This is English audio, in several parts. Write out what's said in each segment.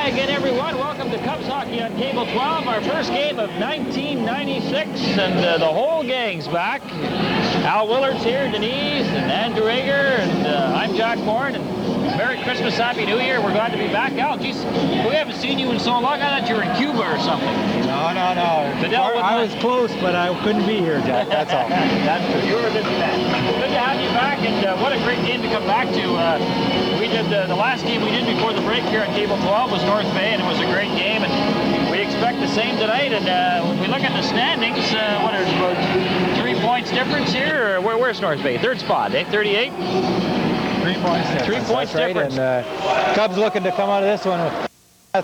Hi again, everyone. Welcome to Cubs Hockey on Cable 12, our first game of 1996, and the whole gang's back. Al Willard's here, Denise, and Andrew Rager, and I'm Jack Bourne, and Merry Christmas, Happy New Year. We're glad to be back. Al, geez, we haven't seen you in so long. I thought you were in Cuba or something. No. I was close, but I couldn't be here, Jack. That's all. That's true. You were a busy man. Good to have you back, and what a great game to come back to. We did the last game we did before the break here on Cable 12 was North Bay, and it was a great game, and we expect the same tonight. And when we look at the standings, what are about 3 points difference here? Or where's North Bay? Third spot, 38? 3 points difference. 3 points difference. Right. And Cubs looking to come out of this one with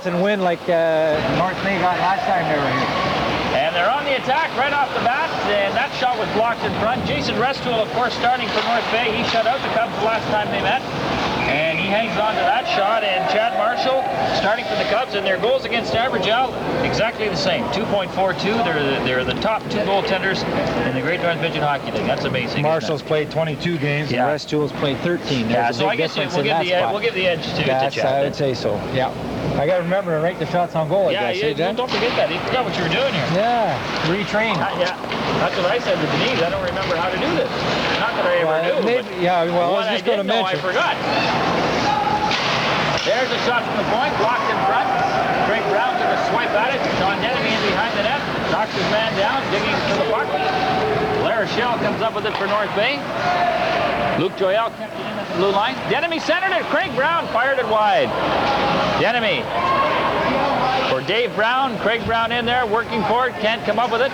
and win like North Bay got last time they were here. And they're on the attack right off the bat, and that shot was blocked in front. Jason Restool, of course, starting for North Bay. He shut out the Cubs the last time they met, and he hangs on to that shot. And Chad Marshall starting for the Cubs, and their goals against average, Al, exactly the same, 2.42. They're the top two goaltenders in the Great North Midget Hockey League. That's amazing. Marshall's played 22 games, and Restool's played 13. Yeah, so I guess we'll give the edge to Chad. I would say so. Yeah. I got to remember to write the shots on goal, I guess. Yeah, don't forget that. You forgot what you were doing here. Yeah, retrain. Yeah, that's what I said to Denise. I don't remember how to do this. Not that I ever knew. Maybe, yeah, well, I was just going to mention. I forgot. There's a shot from the point, blocked in front. Craig Brown took a swipe at it. Sean Denemy in behind the net. Knocks his man down, digging to the puck. Blair Shell comes up with it for North Bay. Luke Joyelle kept it in at the blue line. Denemy centered it. Craig Brown fired it wide. Denemy for Dave Brown. Craig Brown in there, working for it. Can't come up with it.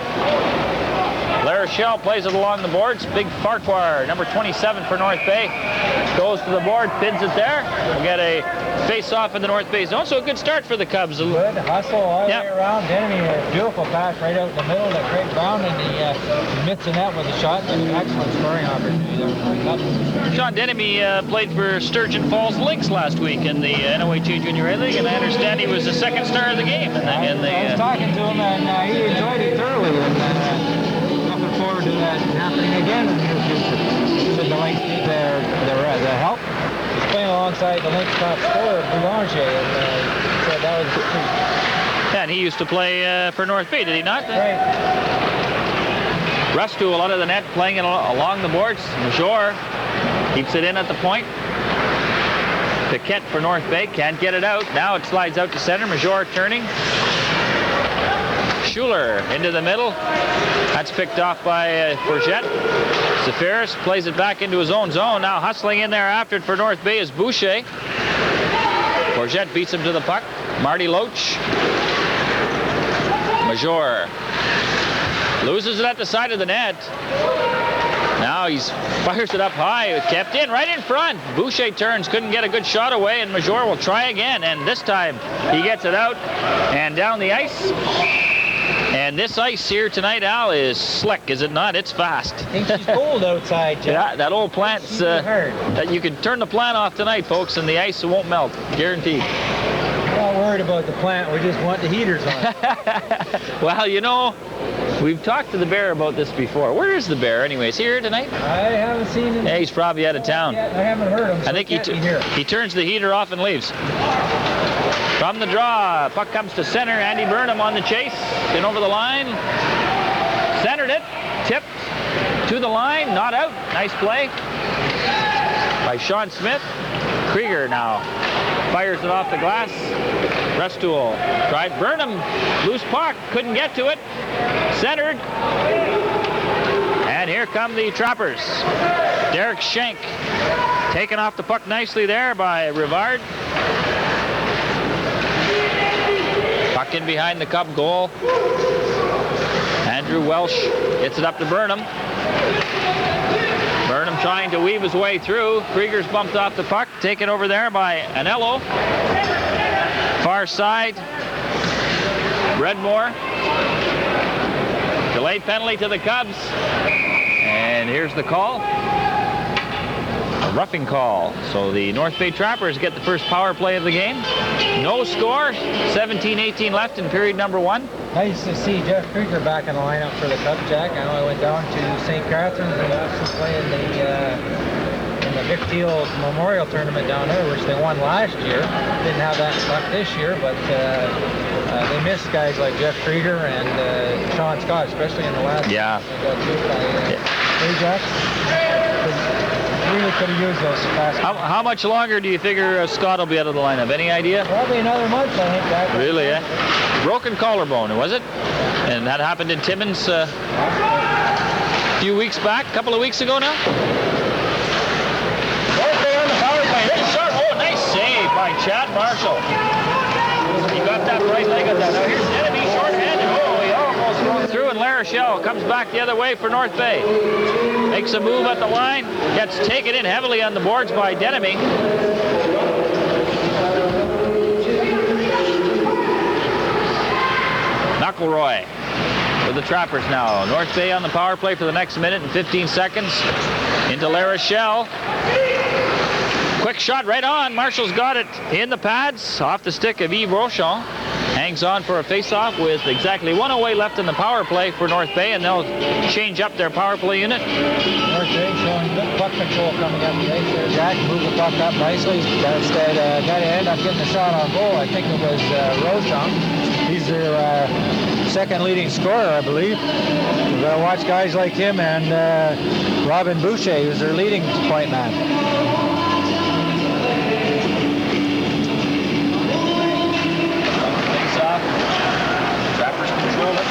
Blair Shell plays it along the boards. Big Farquhar, number 27 for North Bay. Goes to the board, pins it there. We'll get a face-off in the North Bay zone. So a good start for the Cubs. Good hustle all the way around. Denemy, a beautiful pass right out in the middle to Craig Brown, and he mitts the net with a shot. An excellent scoring opportunity there for the Cubs. Sean Denemy played for Sturgeon Falls Lynx last week in the NOHA Junior A League, and I understand he was the second star of the game. I was talking to him, and he enjoyed it thoroughly. And looking forward to that happening again in the near future. So the Lynx need the help. He's playing alongside the Lynx top scorer, Boulanger, and said that was good. Yeah, and he used to play for North Bay, did he not? Right. Restool out of the net, playing it along the boards. Major keeps it in at the point. Piquette for North Bay, can't get it out. Now it slides out to center. Major turning. Schuler into the middle. That's picked off by Forget. Zafiris plays it back into his own zone. Now hustling in there after it for North Bay is Boucher. Forget beats him to the puck. Marty Loach. Major loses it at the side of the net. Now he fires it up high. Kept in right in front. Boucher turns, couldn't get a good shot away, and Major will try again. And this time he gets it out and down the ice. And this ice here tonight, Al, is slick, is it not? It's fast. I think she's cold outside, Jeff. Yeah, that old plant's... that you can turn the plant off tonight, folks, and the ice won't melt. Guaranteed. Not worried about the plant. We just want the heaters on. Well, you know, we've talked to the Bear about this before. Where is the Bear, anyways? Here tonight? I haven't seen him. Yeah, he's probably out of town. I haven't heard him. So I think he turns the heater off and leaves. From the draw, puck comes to center. Andy Burnham on the chase. In over the line. Centered it. Tipped to the line. Not out. Nice play by Sean Smith. Krieger now fires it off the glass. Restool tried. Burnham, loose puck. Couldn't get to it. Centered. And here come the Trappers. Derek Schenk taken off the puck nicely there by Rivard. Puck in behind the Cub goal. Andrew Welsh gets it up to Burnham. Burnham trying to weave his way through. Krieger's bumped off the puck. Taken over there by Anello. Far side. Redmore. Delayed penalty to the Cubs. And here's the call. A roughing call. So the North Bay Trappers get the first power play of the game. No score. 17-18 left in period number 1. Nice to see Jeff Krieger back in the lineup for the Cubs, Jack. I know I went down to St. Catharines and watched him play in the the Vic Teal Memorial Tournament down there, which they won last year. Didn't have that luck this year, but they missed guys like Jeff Krieger and Sean Scott, especially in the last. Yeah. They got beat by Ajax. Really could have used those fast. How much longer do you figure Scott will be out of the lineup? Any idea? Probably another month, I think. Really, eh? Broken collarbone, was it? And that happened in Timmins a few weeks back, a couple of weeks ago now. Okay, on the power play. Oh, nice save by Chad Marshall. He got that right leg of that. Now here's Enemy short-handed. Oh, he almost broke through, and La Rochelle comes back the other way for North Bay. Makes a move at the line, gets taken in heavily on the boards by Denemy. McElroy with the Trappers now. North Bay on the power play for the next minute and 15 seconds. Into La Rochelle. Quick shot right on. Marshall's got it in the pads. Off the stick of Yves Rochon. Hangs on for a face-off with exactly 1:08 left in the power play for North Bay, and they'll change up their power play unit. North Bay showing good puck control coming up the ice there. Jack moved the puck up nicely. Instead, got to end up getting a shot on goal. I think it was Rochon. He's their second leading scorer, I believe. We've got to watch guys like him and Robin Boucher, who's their leading point man. Trappers control it.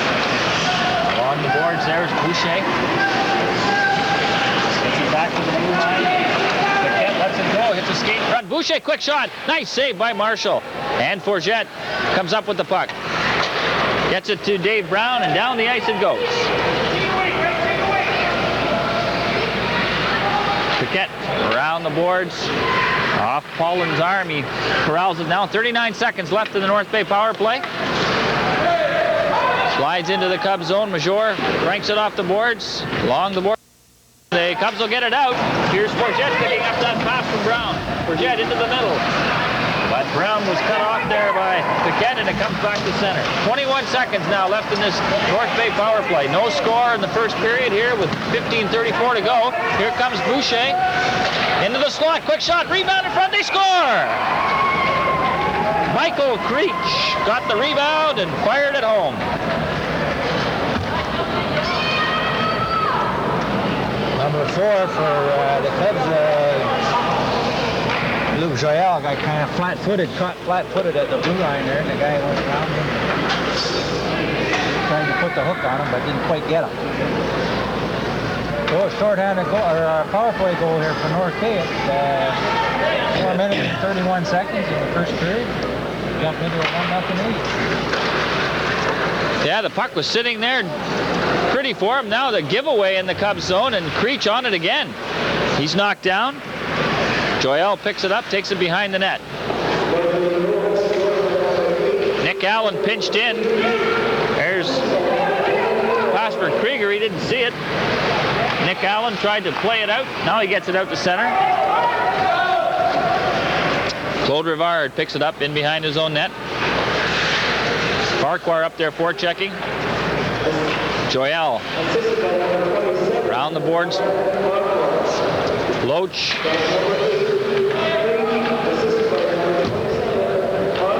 Along the boards, there's Boucher. Gets it back to the blue line. Paquette lets it go, hits a skate front. Boucher, quick shot. Nice save by Marshall. And Forget comes up with the puck. Gets it to Dave Brown, and down the ice it goes. Paquette around the boards. Off Paulin's arm. He corrals it now. 39 seconds left in the North Bay power play. Slides into the Cubs zone. Major cranks it off the boards. Along the board. The Cubs will get it out. Here's Forget picking up that pass from Brown. Forget into the middle. But Brown was cut off there by Paquette, and it comes back to center. 21 seconds now left in this North Bay power play. No score in the first period here with 15:34 to go. Here comes Boucher. Into the slot. Quick shot. Rebound in front. They score! Michael Creech got the rebound and fired it home. Number 4 for the Cubs, Luke Joyal got kind of flat-footed, caught flat-footed at the blue line there, and the guy went around him, trying to put the hook on him, but didn't quite get him. So a short-handed goal, or a power play goal here for North Bay at 4 minutes and 31 seconds in the first period. Jumped into a 1-0 lead. Yeah, the puck was sitting there pretty for him. Now the giveaway in the Cubs zone, and Creech on it again. He's knocked down. Joel picks it up, takes it behind the net. Nick Allen pinched in. There's pass for Krieger. He didn't see it. Nick Allen tried to play it out. Now he gets it out to center. Claude Rivard picks it up in behind his own net. Farquhar up there forechecking. Joel around the boards. Loach.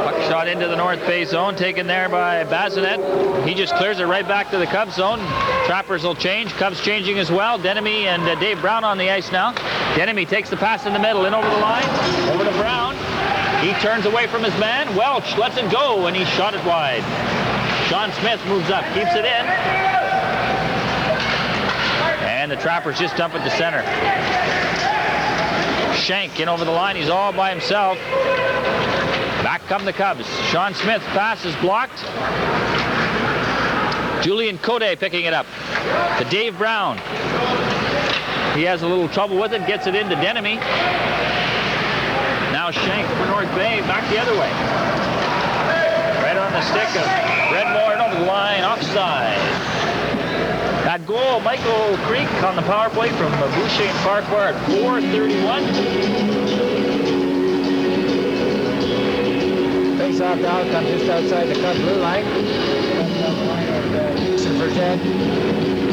Puck shot into the North Bay zone, taken there by Bazinet. He just clears it right back to the Cubs zone. Trappers will change. Cubs changing as well. Denemy and Dave Brown on the ice now. Denemy takes the pass in the middle, in over the line, over to Brown. He turns away from his man. Welch lets it go, and he shot it wide. Sean Smith moves up, keeps it in. And the Trappers just dump it to center. Schenk in over the line. He's all by himself. Back come the Cubs. Sean Smith's pass is blocked. Julian Cote picking it up to Dave Brown. He has a little trouble with it. Gets it into Denemy. Now Schenk for North Bay. Back the other way. Right on the stick of Redmore and over the line. Offside. That goal, Michael Creek on the power play from Boucher and Farquhar at 4:31. Face-off now comes just outside the Cubs blue line. Jason Vergette,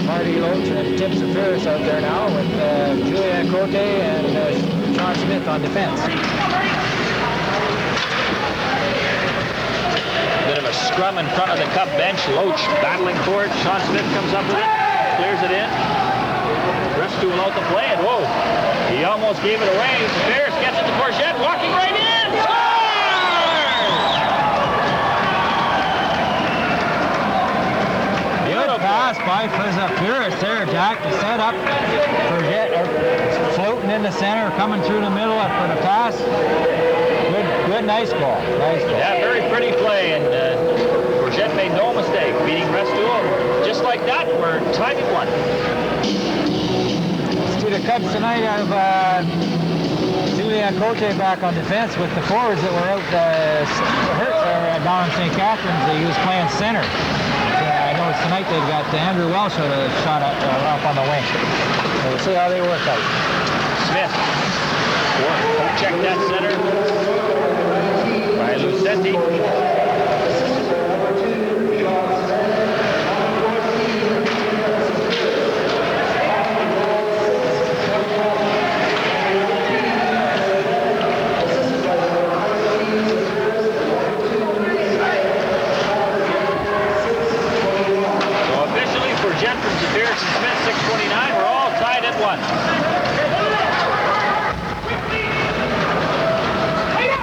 Marty Loach, and Tim Safiris out there now with Julian Cote and Sean Smith on defense. Bit of a scrum in front of the Cub bench. Loach battling for it. Sean Smith comes up with it, clears it in. Restool out the play, and whoa, he almost gave it away. Safiris gets it to Bourget, walking right in. Good pass by Safiris there, Jack. To set up Bourget, floating in the center, coming through the middle for the pass. Good, nice ball. Nice ball. Yeah, very pretty play, and Bourget made no mistake, beating Restool. Just like that, we're tied at 1. Let's do the Cubs tonight out of Julian Cote back on defense with the forwards that were out hurt down in St. Catharines. He was playing center. I noticed tonight they've got Andrew Welsh out a shot up on the wing. So we'll see how they work out. Smith. Check that center by Lucenti. So officially for Jet from Safiris and Smith, 6:29. We're all tied at 1.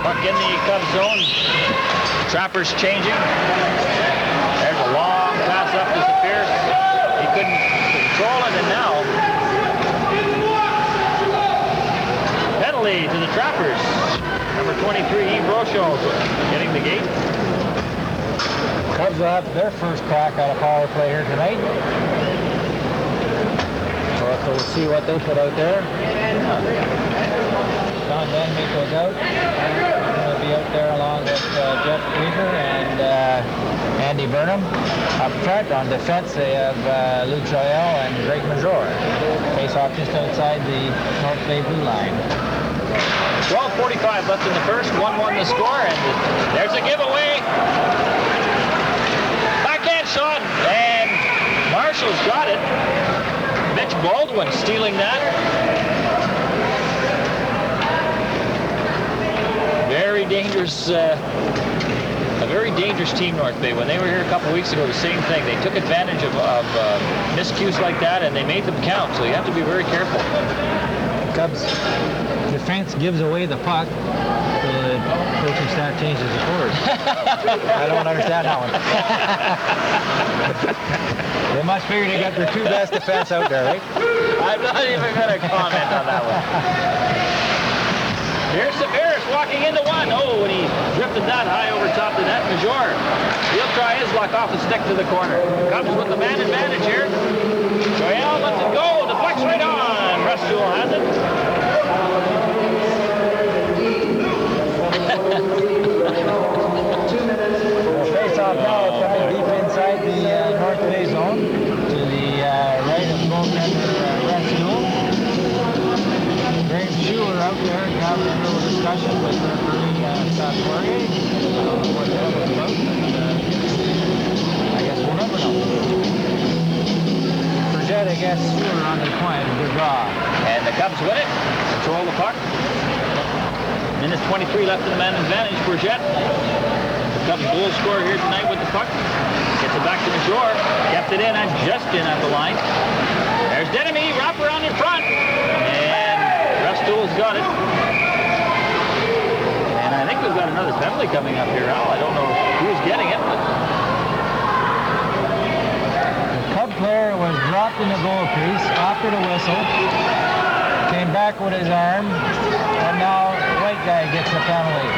Puck in the Cubs zone. Trappers changing. There's a long pass up to Safiris. He couldn't control it, and now penalty to the Trappers. Number 23, Yves Rochon, getting the gate. Cubs will have their first crack at a power play here tonight. So we'll see what they put out there. Don Denby goes out. He's going to be out there along with Jeff Weaver and Andy Burnham. Up front on defense, they have Luke Joyelle and Greg Major. Face off just outside the North Bay blue line. 12:45 left in the first. 1-1 the score, and there's a giveaway. Backhand shot, and Marshall's got it. Mitch Baldwin stealing that. Very dangerous, a very dangerous team, North Bay. When they were here a couple weeks ago, the same thing. They took advantage of miscues like that, and they made them count. So you have to be very careful. Cubs defense gives away the puck, so the coaching staff changes the course. I don't understand that one. They must figure they got their two best defense out there, right? I'm not even going to comment on that one. Here's Safiris walking into one. Oh, and he drifted that high over top the net. Major, he'll try his luck off the stick to the corner. Cubs with the man advantage here. Joyelle lets it go. Deflects right on. Restool has it. Face-off now coming deep inside the North Bay zone to the right of goaltender Restool. Graham Schuler out there having a little discussion with referee Scott Poirier. I don't know what that was about, but I guess we'll never know. Bourget against Schuler on the point. Good draw. And the Cubs win it. Control the puck. Minutes 23 left in the man advantage. Bourget. The Cubs goal scorer here tonight with the puck. Gets it back to Major. Kept it in and just in at the line. There's Denemy. Wrap around in front. And Restool's got it. And I think we've got another penalty coming up here, Al. I don't know who's getting it, but the Cub player was dropped in the goal crease after the whistle. Came back with his arm, and now the white guy gets the penalty.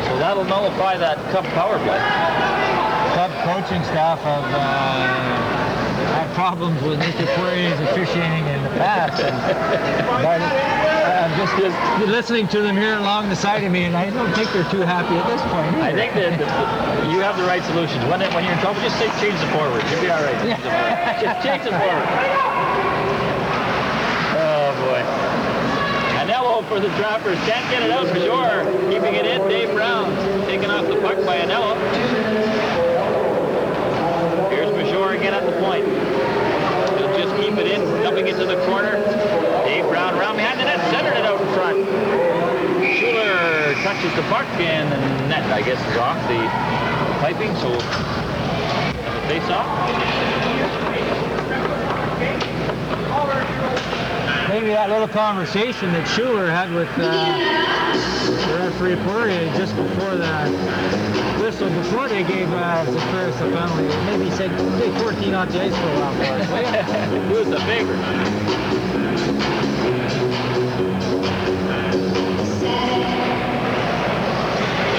So that'll nullify that Cub power play. Cub coaching staff have had problems with Mr. Poirier's officiating in the past. But I'm just listening to them here along the side of me, and I don't think they're too happy at this point either. I think that you have the right solutions. When you're in trouble, just say change the forward. You'll be all right. Just change the forward. Oh, boy. And now we'll for the Trappers. Can't get it out for sure. Keeping it in, Dave Brown. Taken off the puck by Anello. Here's Major again at the point. He'll just keep it in, dumping it to the corner. Dave Brown around behind the net, centered it out in front. Schuler touches the puck, and the net, I guess, is off the piping, so face off. Maybe that little conversation that Schuler had with the referee Poirier just before the whistle, before they gave Zakaris a penalty. Maybe he said, take 14 off the ice for a while for us, will you? Do us a favor.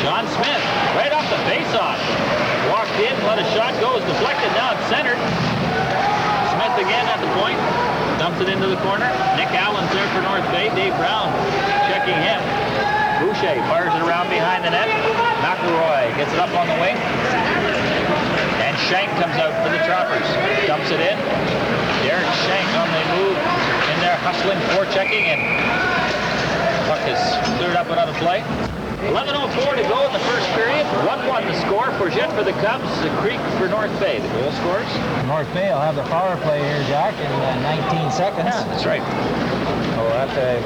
Sean Smith, right off the face-off. Walked in, let a shot go, is deflected, now it's centered. Smith again at the point, dumps it into the corner. Nick Allen's there for North Bay. Dave Brown checking him. Boucher fires it around behind the net. McElroy gets it up on the wing. And Shank comes out for the Trappers. Dumps it in. Darren Shank on the move in there, hustling, forechecking, and puck is cleared up without a play. 11:04 to go in the first period. 1-1 the score. Forget for the Cubs, the Creek for North Bay. The goal scores. North Bay will have the power play here, Jack, in 19 seconds. Yeah, that's right. So we'll have to...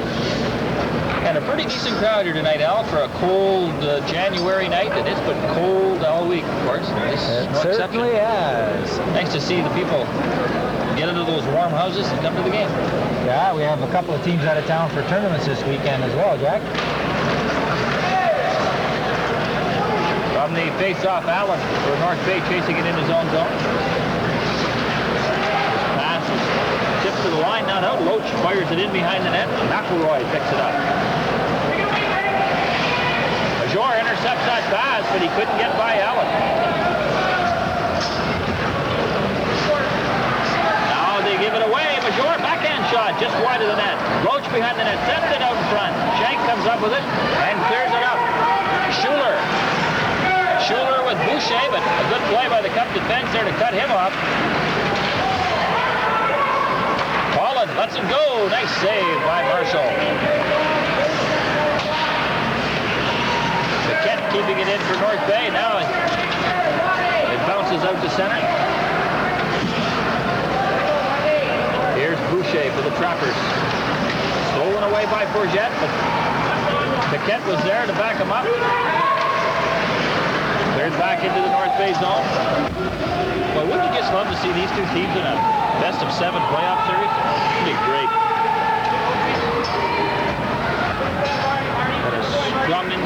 And a pretty decent crowd here tonight, Al, for a cold January night. And it's been cold all week, of course. This is no certainly exception. has. Nice to see the people get into those warm houses and come to the game. Yeah, we have a couple of teams out of town for tournaments this weekend as well, Jack. From the face-off, Allen for North Bay, chasing it in his own zone. Pass tipped to the line, not out. Loach fires it in behind the net. McElroy picks it up. Major intercepts that pass, but he couldn't get by Allen. Now they give it away. Major, backhand shot, just wide of the net. Loach behind the net, sends it out in front. Shank comes up with it and clears it up. Schuler with Boucher, but a good play by the Cup defense there to cut him off. Holland lets him go. Nice save by Marshall. Kent keeping it in for North Bay. Now it bounces out to center. Here's Boucher for the Trappers. Stolen away by Forget, but Kent was there to back him up. Cleared back into the North Bay zone. Well, wouldn't you just love to see these two teams in a best-of-7 playoff series? It'd be great. Got a strumming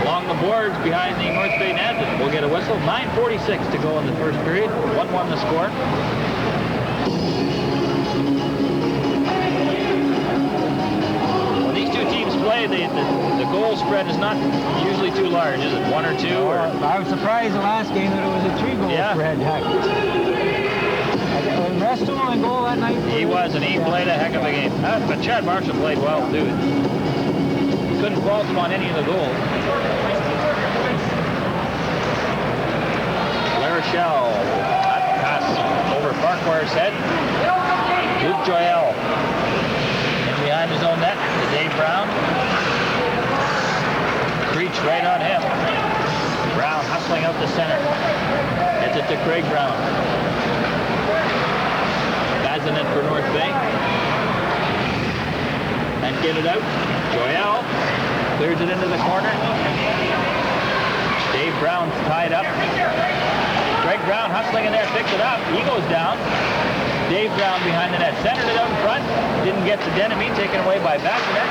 along the boards behind the North Bay net, and we'll get a whistle. 9:46 to go in the first period. 1-1 the score. When these two teams play, the goal spread is not usually too large, is it? 1 or 2? Or? I was surprised the last game that it was a 3-goal spread. Was Resto in goal that night? He was, and he played a heck of a game. But Chad Marshall played well, too. He couldn't fault him on any of the goals. LaRochelle, that pass over Farquhar's head. Luke Joyelle in behind his own net to Dave Brown. Creech right on him. Brown hustling out the center. Gets it to Craig Brown. Bazinet for North Bay. And get it out. Joyelle clears it into the corner. Dave Brown's tied up. Craig Brown hustling in there, picks it up. He goes down. Dave Brown behind the net. Centered it out in front. Didn't get to Denemy, taken away by Bazinet.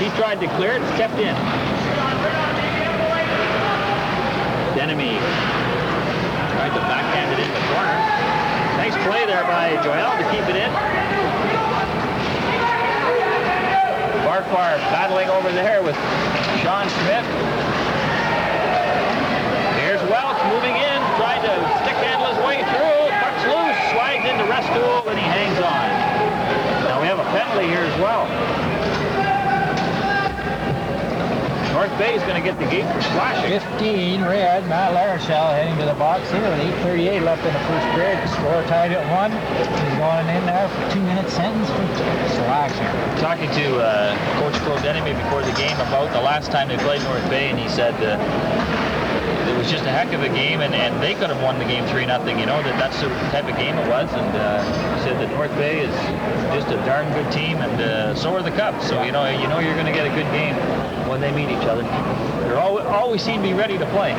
He tried to clear it, stepped in. Denemy tried to backhand it in the corner. Nice play there by Joel to keep it in. Farquhar battling over there with Sean Smith. Here's Welch moving in, trying to stick handle his way through. Puck's loose, slides into Restool, and he hangs on. Now we have a penalty here as well. North Bay is going to get the gate for splashing. 15 red. Matt Larachelle heading to the box here with 8:38 left in the first period. Score tied at 1. He's going in there for 2 minute sentence for slashing. Talking to Coach Claude Denemy before the game about the last time they played North Bay, and he said it was just a heck of a game, and they could have won the game 3-0. You know, that's the type of game it was, and he said that North Bay is just a darn good team, and so are the Cubs. So you know you're going to get a good game when they meet each other. They always seem to be ready to play.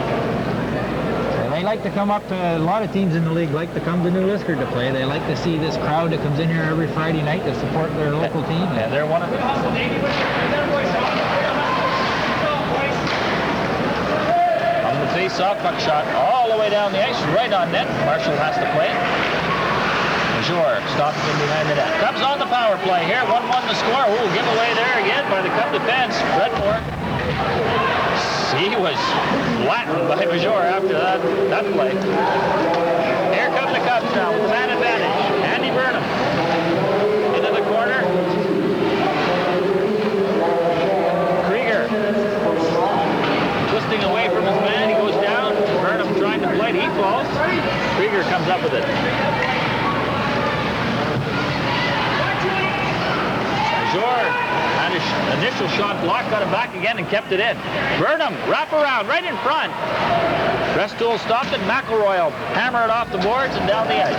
They like to come up to, a lot of teams in the league like to come to New Liskeard to play. They like to see this crowd that comes in here every Friday night to support their local team. Yeah, they're one of them. On the face-off, puck shot all the way down the ice, right on net. Marshall has to play it. Major stops him behind the net. Cubs on the power play here. 1-1 the score. Ooh, giveaway there again by the Cub defense. Redmore. He was flattened by Major after that play. Here come the Cubs now with man advantage. Andy Burnham into the corner. Krieger twisting away from his man. He goes down. Burnham trying to play. He falls. Krieger comes up with it. Major had his initial shot blocked, got it back again and kept it in. Burnham, wrap around, right in front. Restool stopped it. McElroy will hammer it off the boards and down the ice.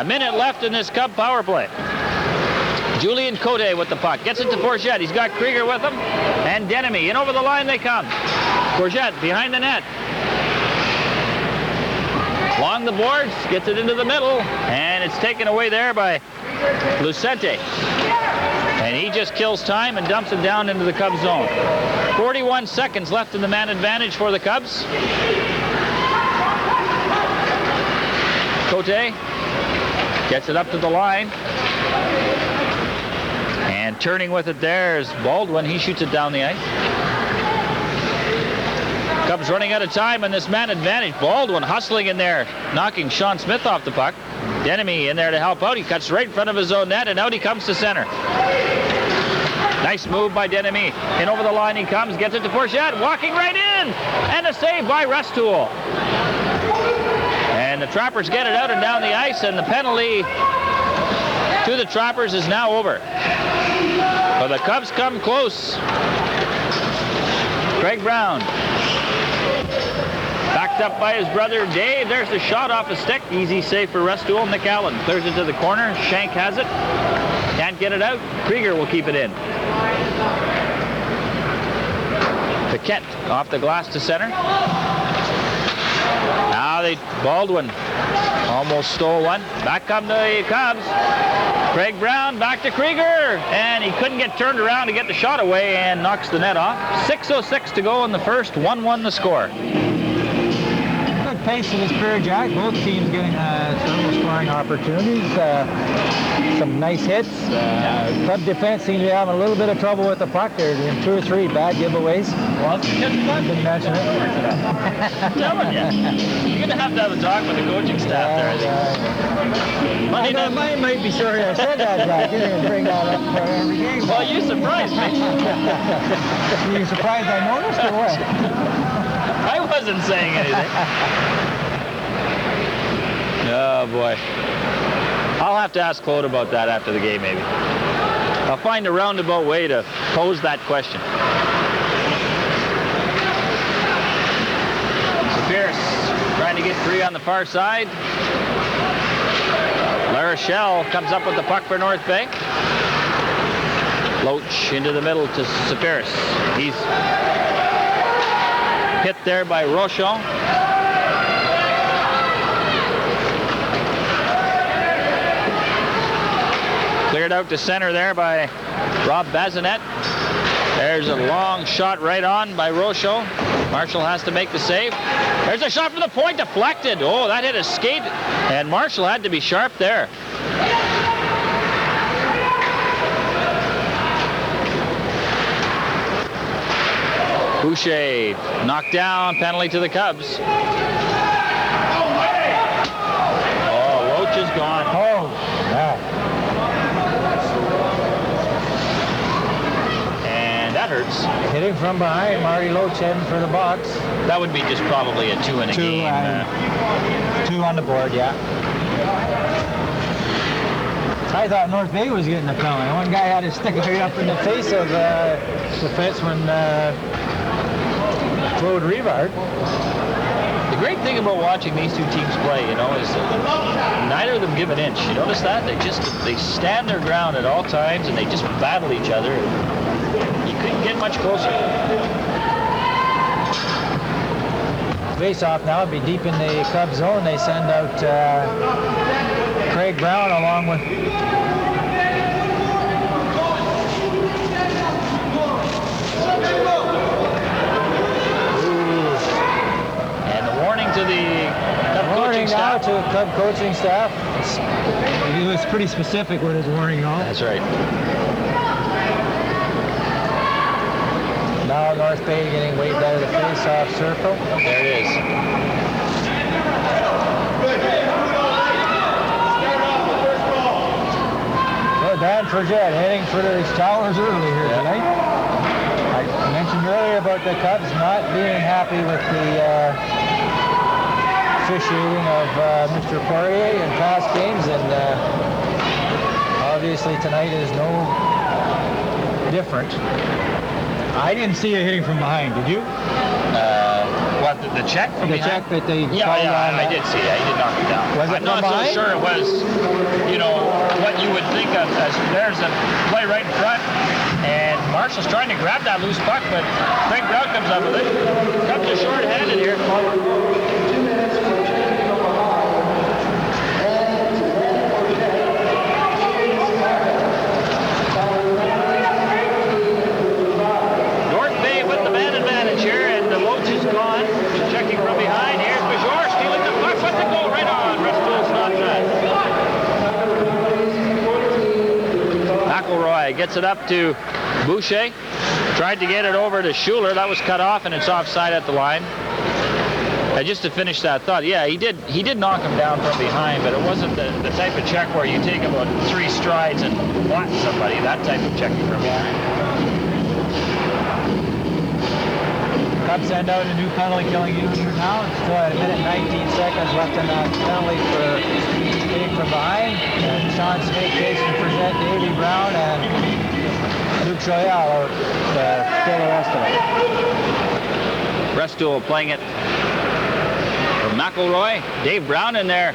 A minute left in this Cub power play. Julian Cote with the puck. Gets it to Forget. He's got Krieger with him. And Denemy. In over the line they come. Forget behind the net. Along the boards. Gets it into the middle. And it's taken away there by Lucente. And he just kills time and dumps it down into the Cubs zone. 41 seconds left in the man advantage for the Cubs. Cote gets it up to the line. And turning with it there is Baldwin. He shoots it down the ice. Cubs running out of time in this man advantage. Baldwin hustling in there, knocking Sean Smith off the puck. Denemy in there to help out. He cuts right in front of his own net, and out he comes to center. Nice move by Denemy. In over the line he comes, gets it to Forget, walking right in, and a save by Restool. And the Trappers get it out and down the ice, and the penalty to the Trappers is now over. But the Cubs come close. Craig Brown. Backed up by his brother Dave. There's the shot off the stick. Easy save for Restool. Nick Allen clears it to the corner. Shank has it. Can't get it out. Krieger will keep it in. Paquette off the glass to center. Now Baldwin almost stole one. Back come the Cubs. Craig Brown back to Krieger, and he couldn't get turned around to get the shot away and knocks the net off. 6:06 to go in the first. 1-1 the score. Good pace of this period, Jack. Both teams getting several scoring opportunities. Some nice hits. Cub defense seems to be having a little bit of trouble with the puck. There's been 2 or 3 bad giveaways. Well, didn't mention it. I'm telling you. You're going to have a talk with the coaching staff there, I think. I might be sorry I said that, Jack. You're going to bring that up for every game. Well, you surprised me. Were you surprised I noticed or what? I wasn't saying anything. Oh, boy. I'll have to ask Claude about that after the game, maybe. I'll find a roundabout way to pose that question. Pierce trying to get free on the far side. Larachelle comes up with the puck for North Bay. Loach into the middle to Sapiris. He's hit there by Rochon. Cleared out to center there by Rob Bazinet. There's a long shot right on by Rochon. Marshall has to make the save. There's a shot from the point, deflected. Oh, that hit a skate, and Marshall had to be sharp there. Boucher knocked down, penalty to the Cubs. Oh, Loach is gone. Oh, yeah. standards. Hitting from behind, Marty Loach heading for the box. That would be just probably a 2 in a game. 2 on the board, yeah. I thought North Bay was getting a penalty. One guy had his stick right up in the face of defenseman Claude Rivard. The great thing about watching these two teams play, you know, is that neither of them give an inch. You notice that? They stand their ground at all times, and they just battle each other. You couldn't get much closer. Face-off now, be deep in the Cub zone. They send out Craig Brown along with to the Cub coaching staff. To Cub coaching staff. He was pretty specific with his warning now. That's right. Now North Bay getting waved out of the face-off circle. There it is. Well, Dan Forget heading for the Towers early here tonight. I mentioned earlier about the Cubs not being happy with the officiating of Mr. Poirier in past games, and obviously tonight is no different. I didn't see a hitting from behind, did you? What, the check from the behind? check that they Yeah, I did see that. He did knock it down. Was it I'm not so sure it was, you know, what you would think of as there's a play right in front, and Marshall's trying to grab that loose puck, but Craig Brown comes up with it. Cubs are short-handed here. Gets it up to Boucher. Tried to get it over to Schuler. That was cut off, and it's offside at the line. Just to finish that thought, yeah, he did knock him down from behind, but it wasn't the type of check where you take about 3 strides and blast somebody. That type of checking from behind. Cubs send out a new penalty killing unit now. It's still at 1:19 left in that penalty for hitting from behind. And Sean Smith, Jason Frechette, Davey Brown, and Luke Joyal out still the rest of it. Brestool playing it for McElroy. Dave Brown in there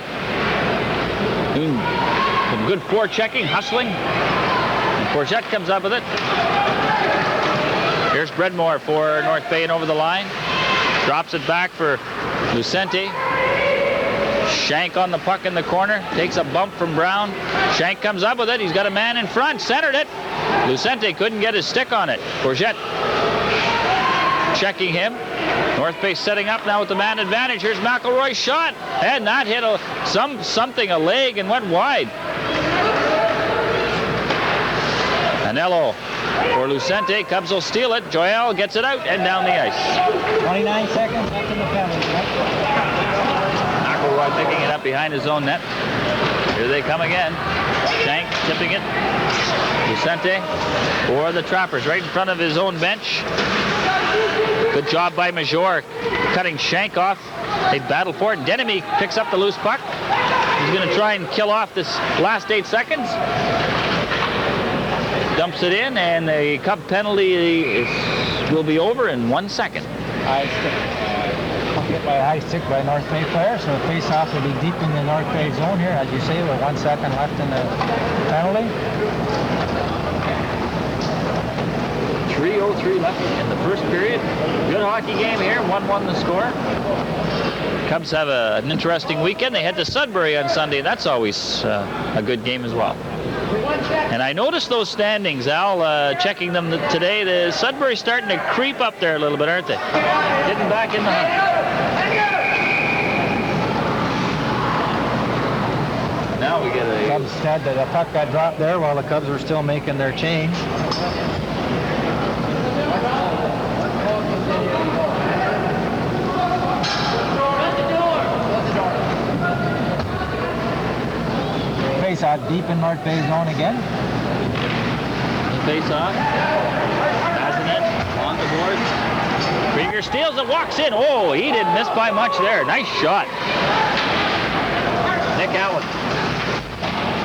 doing some good forechecking, hustling. And Frechette comes up with it. Here's Bredmore for North Bay and over the line. Drops it back for Lucente. Shank on the puck in the corner. Takes a bump from Brown. Shank comes up with it. He's got a man in front. Centered it. Lucente couldn't get his stick on it. Frechette checking him. North Bay setting up now with the man advantage. Here's McElroy's shot. And that hit a leg and went wide. Anello for Lucente. Cubs will steal it. Joyal gets it out and down the ice. 29 seconds left in the penalty. McElroy picking it up behind his own net. Here they come again. Shank tipping it. Lucente for the Trappers right in front of his own bench. Good job by Major cutting Shank off. They battle for it. Denemy picks up the loose puck. He's going to try and kill off this last 8 seconds. Dumps it in, and the Cub penalty will be over in 1 second. Hit by a high stick by North Bay player, so the face-off will be deep in the North Bay zone here, as you say, with 1 second left in the penalty. 3:03 left in the first period. Good hockey game here, 1-1 the score. Cubs have an interesting weekend. They head to Sudbury on Sunday, and that's always a good game as well. And I noticed those standings, Al, checking them today. The Sudbury's starting to creep up there a little bit, aren't they? Getting back in the hunt. Now we get a... Cubs had the puck got dropped there while the Cubs were still making their change. Face-off deep in North Bay zone again. Face-off. Has an edge. Krieger steals and walks in. Oh, he didn't miss by much there. Nice shot. Nick Allen.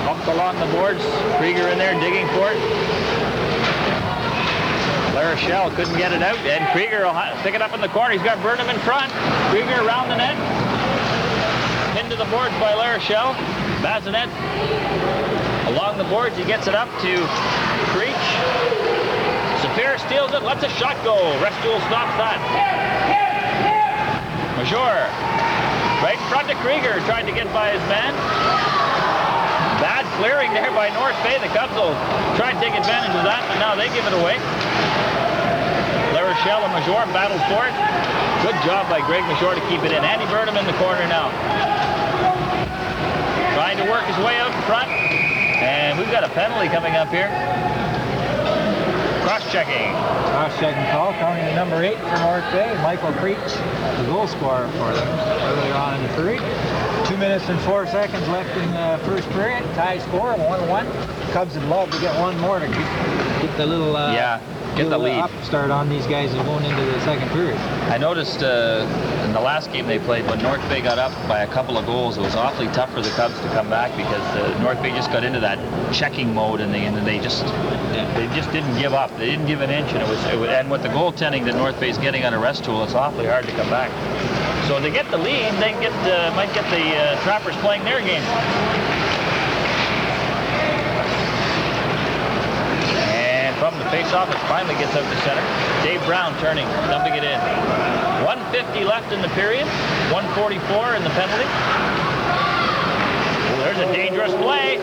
Bumped along the boards. Krieger in there digging for it. La Rochelle couldn't get it out, and Krieger will pick it up in the corner. He's got Burnham in front. Krieger around the net. Pinned to the boards by La Rochelle. Bazinet along the boards. He gets it up to Creech. Sapir steals it, lets a shot go. Restool stops that. Major right in front of Krieger, tried to get by his man. Bad clearing there by North Bay. The Cubs will try to take advantage of that, but now they give it away. La Rochelle and Major battled for it. Good job by Greg Major to keep it in. Andy Burnham in the corner now. Trying to work his way out in front. And we've got a penalty coming up here. Cross-checking. Cross-checking call, counting to number 8 for North Bay. Michael Creech, the goal scorer for them earlier on in the period. 2 minutes and 4 seconds left in the first period. Tie score, 1-1. Cubs would love to get one more to get the little get the lead. Upstart on these guys going into the second period. I noticed in the last game they played, when North Bay got up by a couple of goals, it was awfully tough for the Cubs to come back because North Bay just got into that checking mode, and they just didn't give up. They didn't give an inch, and and with the goaltending that North Bay's getting on a rest tool, it's awfully hard to come back. So to get the lead, they might get the Trappers playing their game. From the face-off, it finally gets out to center. Dave Brown turning, dumping it in. 1:50 left in the period. 1:44 in the penalty. Well, there's a dangerous play.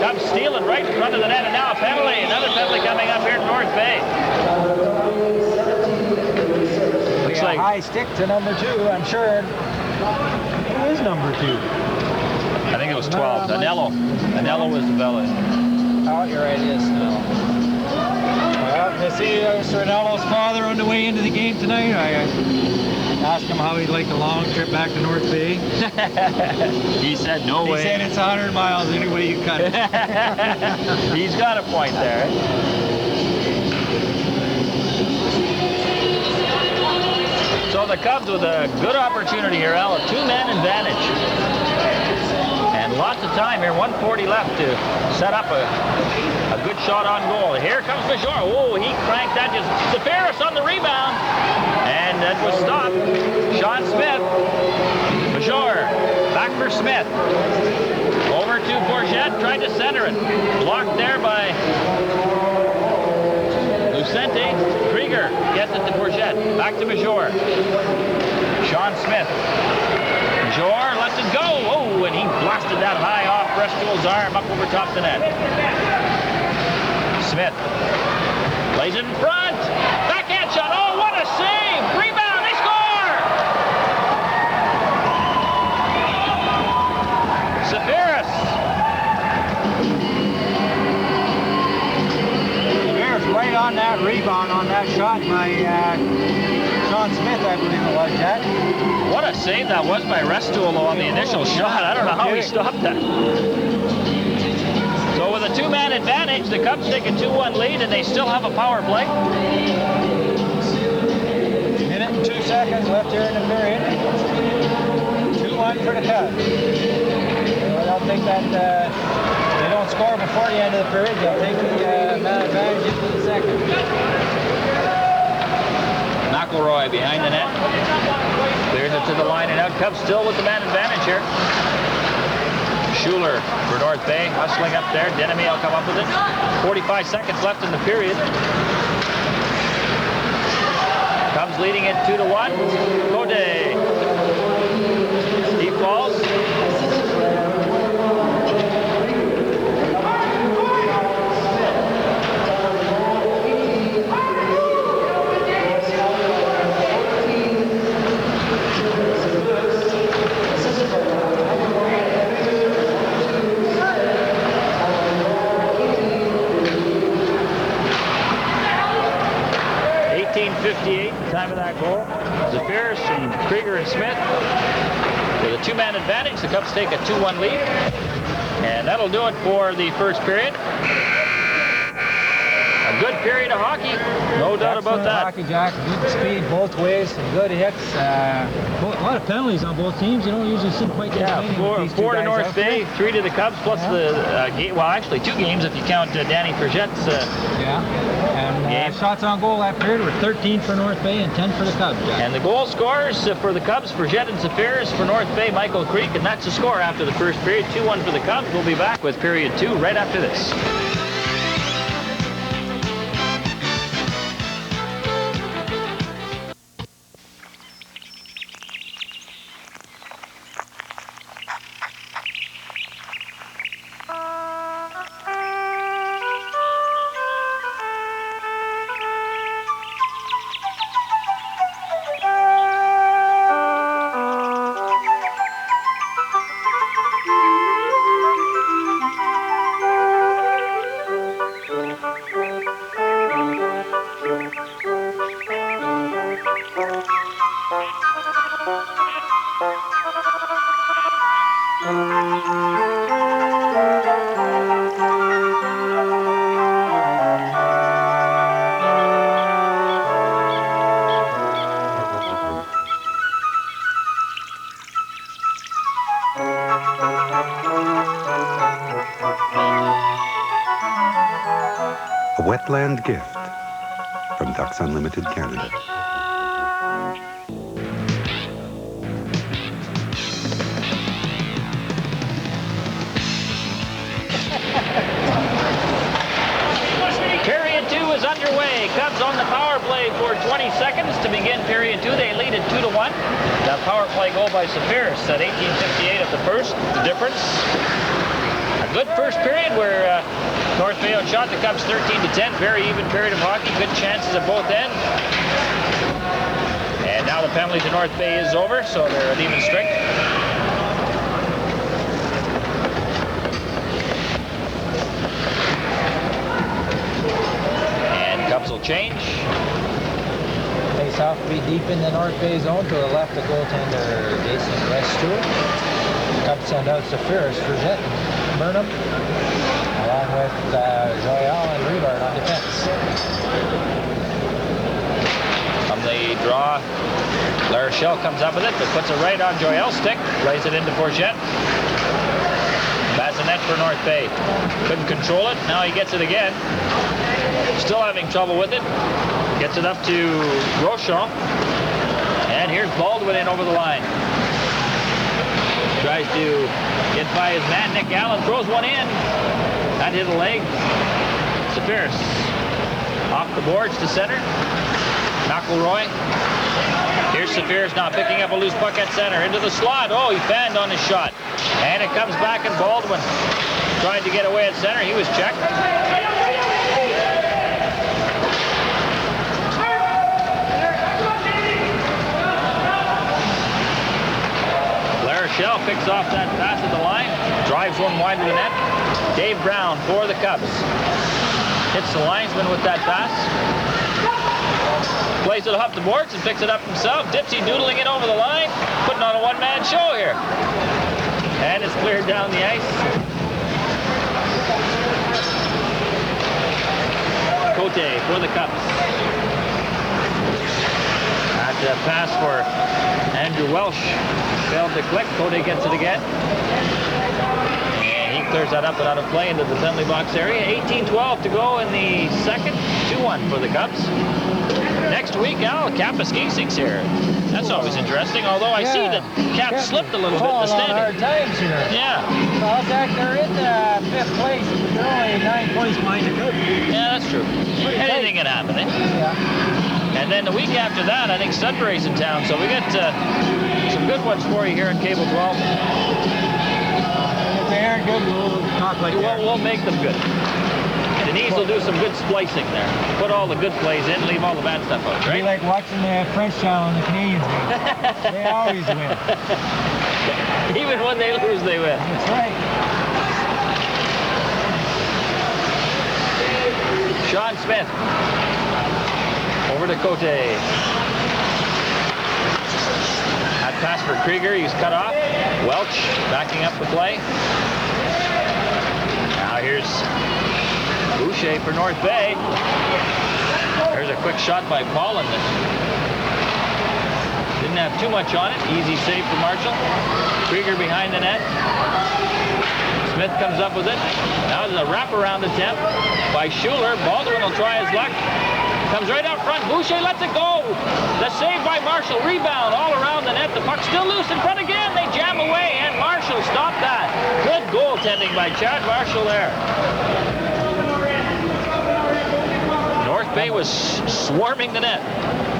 Cubs stealing right in front of the net, and now a penalty. Another penalty coming up here at North Bay. Looks like high stick to number 2, I'm sure. Who is number 2? I think it was 12. Anello. Anello was the villain. Oh, you're right, it is Anello. Well, you see Sir Anello's father on the way into the game tonight. I asked him how he'd like the long trip back to North Bay. He said no way. He said it's 100 miles any way you cut it. He's got a point there. So the Cubs with a good opportunity here, Al, a 2-man advantage. And lots of time here, 1:40 left to set up a good shot on goal. Here comes Major. Oh, he cranked that. Just Zafiris on the rebound. And that was stopped. Sean Smith. Major. Back for Smith. Over to Bourget. Tried to center it. Blocked there by Lucente. Krieger gets it to Bourget. Back to Major. Sean Smith. Major lets it go. Oh, and he blasted that high off Brestool's arm up over top the net. Smith plays it in front. Backhand shot. Oh, what a save! Rebound. They score! Zafiris. Zafiris right on that rebound on that shot by Sean Smith, I believe it was, Jack. What a save that was by Restool on the initial shot. I don't know how he stopped that. So with a 2-man advantage, the Cubs take a 2-1 lead, and they still have a power play. Minute and 2 seconds left here in the period. 2-1 for the Cubs. They'll take that, they don't score before the end of the period, they'll take the man advantage into the second. McElroy behind the net. Clears it to the line and out. Cubs still with the man advantage here. Schuler for North Bay, hustling up there. Denemy will come up with it. 45 seconds left in the period. Cubs leading it 2-1. Code. Deep balls. Time of that goal. Zafiris and Krieger and Smith with a 2-man advantage. The Cubs take a 2-1 lead. And that'll do it for the first period. A good period of hockey, no doubt about that. Hockey, Jack. Good speed both ways, some good hits. A lot of penalties on both teams. You don't usually see quite that many. Four to North Bay, 3 to the Cubs, plus the game. Well, actually 2 games if you count Danny Forget's. And shots on goal that period were 13 for North Bay and 10 for the Cubs, Jack. And the goal scorers for the Cubs, Forget and Safiris. For North Bay, Michael Creek, and that's the score after the first period. 2-1 for the Cubs. We'll be back with period 2 right after this. A wetland gift from Ducks Unlimited Canada. Period 2 is underway. Cubs on the power play for 20 seconds to begin period 2. They lead it 2-1. That power play goal by Safiris at 18:58 of the first. The difference. A good first period where North Bay outshot the Cubs 13-10. Very even period of hockey. Good chances at both ends. And now the penalty to North Bay is over, so they're an even strength. And Cubs will change. Face off to be deep in the North Bay zone to the left of goaltender Jason Stewart. Cubs send out Safiris, Forget, Burnham, along with Joyal and Rebard on defense. On the draw, Larochelle comes up with it, but puts it right on Joyel's stick, lays it into Forget. Bazinet for North Bay. Couldn't control it, now he gets it again. Still having trouble with it. Gets it up to Rochon. And here's Baldwin in over the line. Tries to get by his man, Nick Allen, throws one in. That hit a leg. Safiris off the boards to center. McElroy. Here's Safiris now picking up a loose puck at center. Into the slot. Oh, he fanned on his shot. And it comes back, and Baldwin tried to get away at center. He was checked. Larochelle picks off that pass at the line, drives one wide of the net. Dave Brown for the Cubs. Hits the linesman with that pass. Plays it off the boards and picks it up himself. Dipsy doodling it over the line, putting on a one-man show here. And it's cleared down the ice. Cote for the Cubs. That pass for Andrew Welsh failed to click. Cote gets it again. And he clears that up and out of play into the penalty box area. 18:12 to go in the second. 2-1 for the Cubs. Next week, Al, Kapuskasing's here. That's always interesting, although I see that Cap slipped a little bit in the standing. Hard times here. Yeah. Well, Jack, they're in 5th place, but they're only 9 points behind the Cubs. Yeah, that's true. Anything can happen, eh? Yeah. And then the week after that, I think Sudbury's in town, so we got some good ones for you here on Cable 12. If they aren't good, we'll talk like that. We'll make them good. Denise will do some good splicing there. Put all the good plays in, leave all the bad stuff out, It'd right? be like watching the French channel and the Canadians win. They always win. Even when they lose, they win. That's right. Sean Smith. Over to Cote. That pass for Krieger, he's cut off. Welch backing up the play. Now here's Boucher for North Bay. There's a quick shot by Paulin that didn't have too much on it. Easy save for Marshall. Krieger behind the net. Smith comes up with it. Now there's a wraparound attempt by Schuler. Baldwin will try his luck. Comes right out front. Boucher lets it go. The save by Marshall. Rebound all around the net. The puck still loose in front again. They jam away, and Marshall stopped that. Good goaltending by Chad Marshall there. North Bay was swarming the net.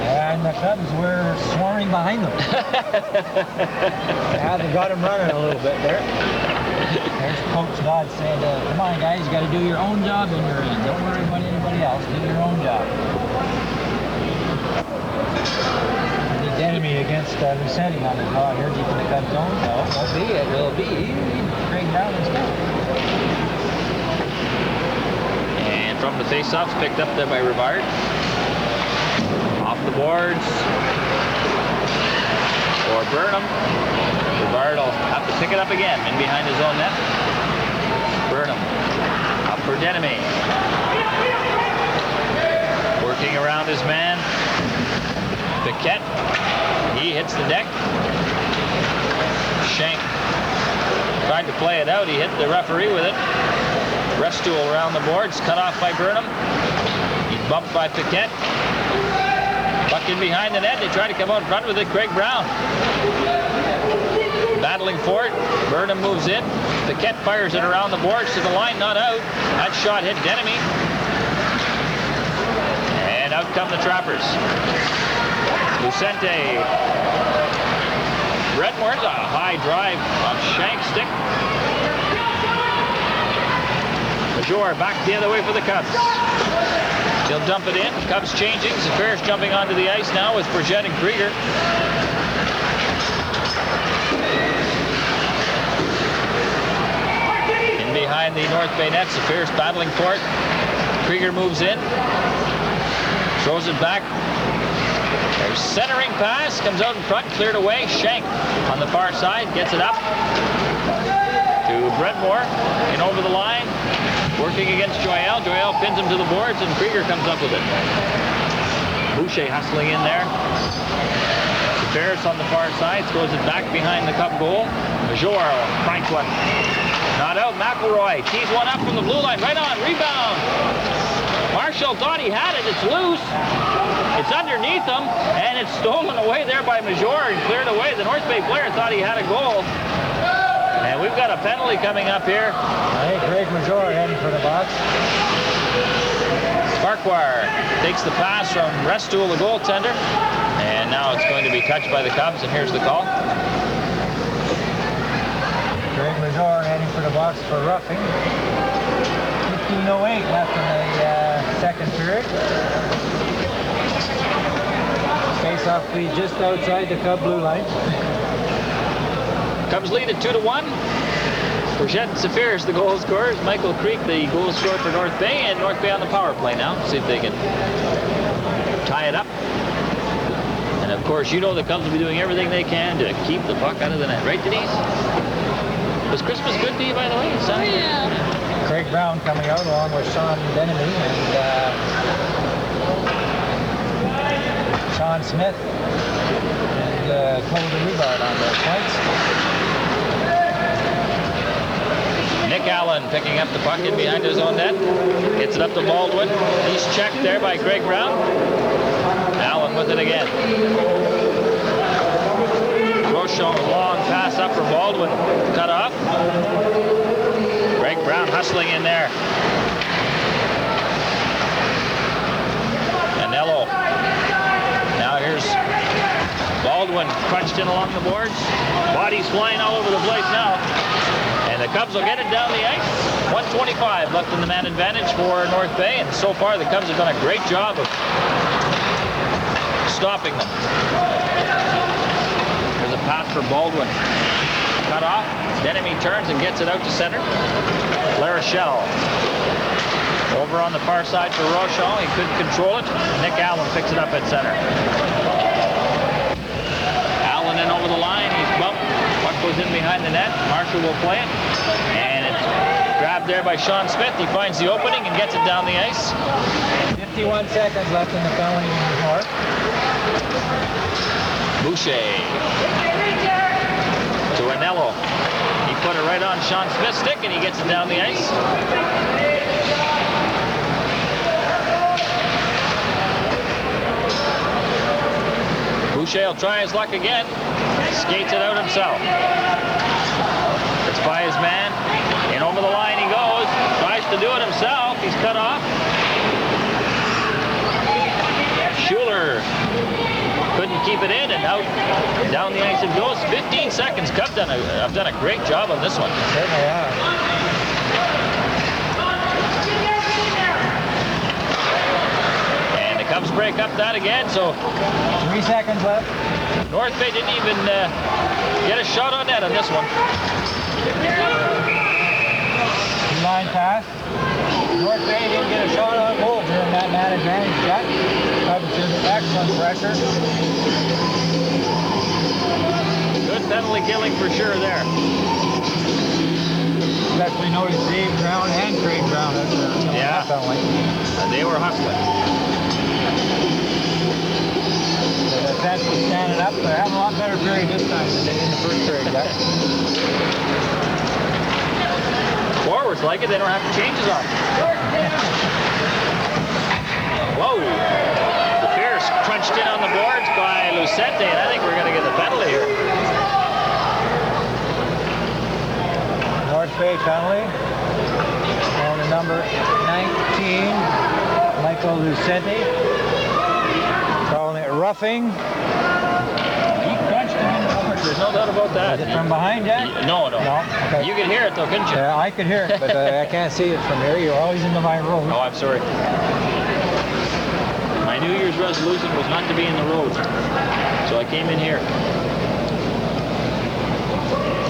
And the Cubs were swarming behind them. Yeah, they got him running a little bit there. There's Coach Dodd saying, come on guys, you got to do your own job in your end. Don't worry about anybody else. Do your own job. The enemy against Lucenti on the draw here deep in the Cubs zone. No, won't be. It will be Craig Brown instead. And from the face-offs, picked up there by Rivard. Off the boards for Burnham. Rivard will have to pick it up again in behind his own net. Burnham up for Denemy. Working around his man. Paquette. He hits the deck. Schenk tried to play it out. He hit the referee with it. Restool around the boards. Cut off by Burnham. He's bumped by Paquette. Puck in behind the net. They try to come out front with it. Craig Brown battling for it. Burnham moves in. Paquette fires it around the boards to the line. Not out. That shot hit Denemy. And out come the Trappers. Lucente. Redmore's a high drive on Shank's stick. Major back the other way for the Cubs. He'll dump it in. Cubs changing. Zafiris jumping onto the ice now with Burgett and Krieger. In behind the North Bay net. Zafiris battling for it. Krieger moves in. Throws it back. There's centering pass. Comes out in front. Cleared away. Schenk on the far side. Gets it up to Brentmore. And over the line. Working against Joyal. Joyal pins him to the boards, and Krieger comes up with it. Boucher hustling in there. Ferris on the far side. Throws it back behind the Cub goal. Major cranks one. Not out. McElroy tees one up from the blue line. Right on. Rebound. Marshall thought he had it. It's loose. It's underneath him, and it's stolen away there by Major and cleared away. The North Bay player thought he had a goal. And we've got a penalty coming up here. I think Craig Major heading for the box. Farquhar takes the pass from Restool, the goaltender. And now it's going to be touched by the Cubs, and here's the call. Craig Major heading for the box for roughing. 15:08 left in the second period. Face-off lead just outside the Cub blue line. Cubs lead at 2-1. Burgett and Zafiris, the goal scorers. Michael Creek, the goal scorer for North Bay, and North Bay on the power play now. See if they can tie it up. And of course, you know the Cubs will be doing everything they can to keep the puck out of the net. Right, Denise? Was Christmas good to you, by the way? Oh, yeah. Craig Brown coming out along with Sean Denemy and Sean Smith and Cole Rivard on those points. Nick Allen picking up the puck in behind his own net. Gets it up to Baldwin. He's checked there by Craig Brown. Allen with it again. Rochon, long pass up for Baldwin. Cut off. Craig Brown hustling in there. Anello. Now here's Baldwin crunched in along the boards. Bodies flying all over the place now. And the Cubs will get it down the ice. 1:25 left in the man advantage for North Bay. And so far the Cubs have done a great job of stopping them. There's a pass for Baldwin. Cut off. Denemy turns and gets it out to center. LaRochelle. Over on the far side for Rochon. He couldn't control it. Nick Allen picks it up at center. Allen in over the line. He's bumped. Puck goes in behind the net. Marshall will play it. And it's Grabbed there by Sean Smith. He finds the opening and gets it down the ice. 51 seconds left in the penalty mark. Boucher to Anello. He put it right on Sean Smith's stick and he gets it down the ice. Boucher will try his luck again. Skates it out himself. It's by his man. And over the line he goes. Tries to do it himself. He's cut off. Schuler couldn't keep it in, and out down the ice it goes. 15 seconds. Cubs have done a great job on this one. Certainly are. And the Cubs break up that again, so 3 seconds left. North Bay didn't even get a shot on net on this one. Line pass. North Bay didn't get a shot on goal during that man advantage shot. Cubs did excellent pressure. Good penalty killing for sure there. Especially noticed Dave Brown and Craig Brown. Yeah. Penalty. They were hustling. The defense was standing up. They're having a lot better period this time than they did in the first period. Forwards like it, they don't have to change his arm. Whoa! The Fierce crunched in on the boards by Lucente, and I think we're going to get the penalty here. North Bay penalty. On the number 19, Michael Lucente. Calling it roughing. He crunched him in the boards, there's no doubt about that. Is it from behind, Jack? No. No? Okay. You could hear it though, couldn't you? Yeah, I could hear it, but I can't see it from here. You're always into my room. Oh, I'm sorry. My New Year's resolution was not to be in the road, so I came in here.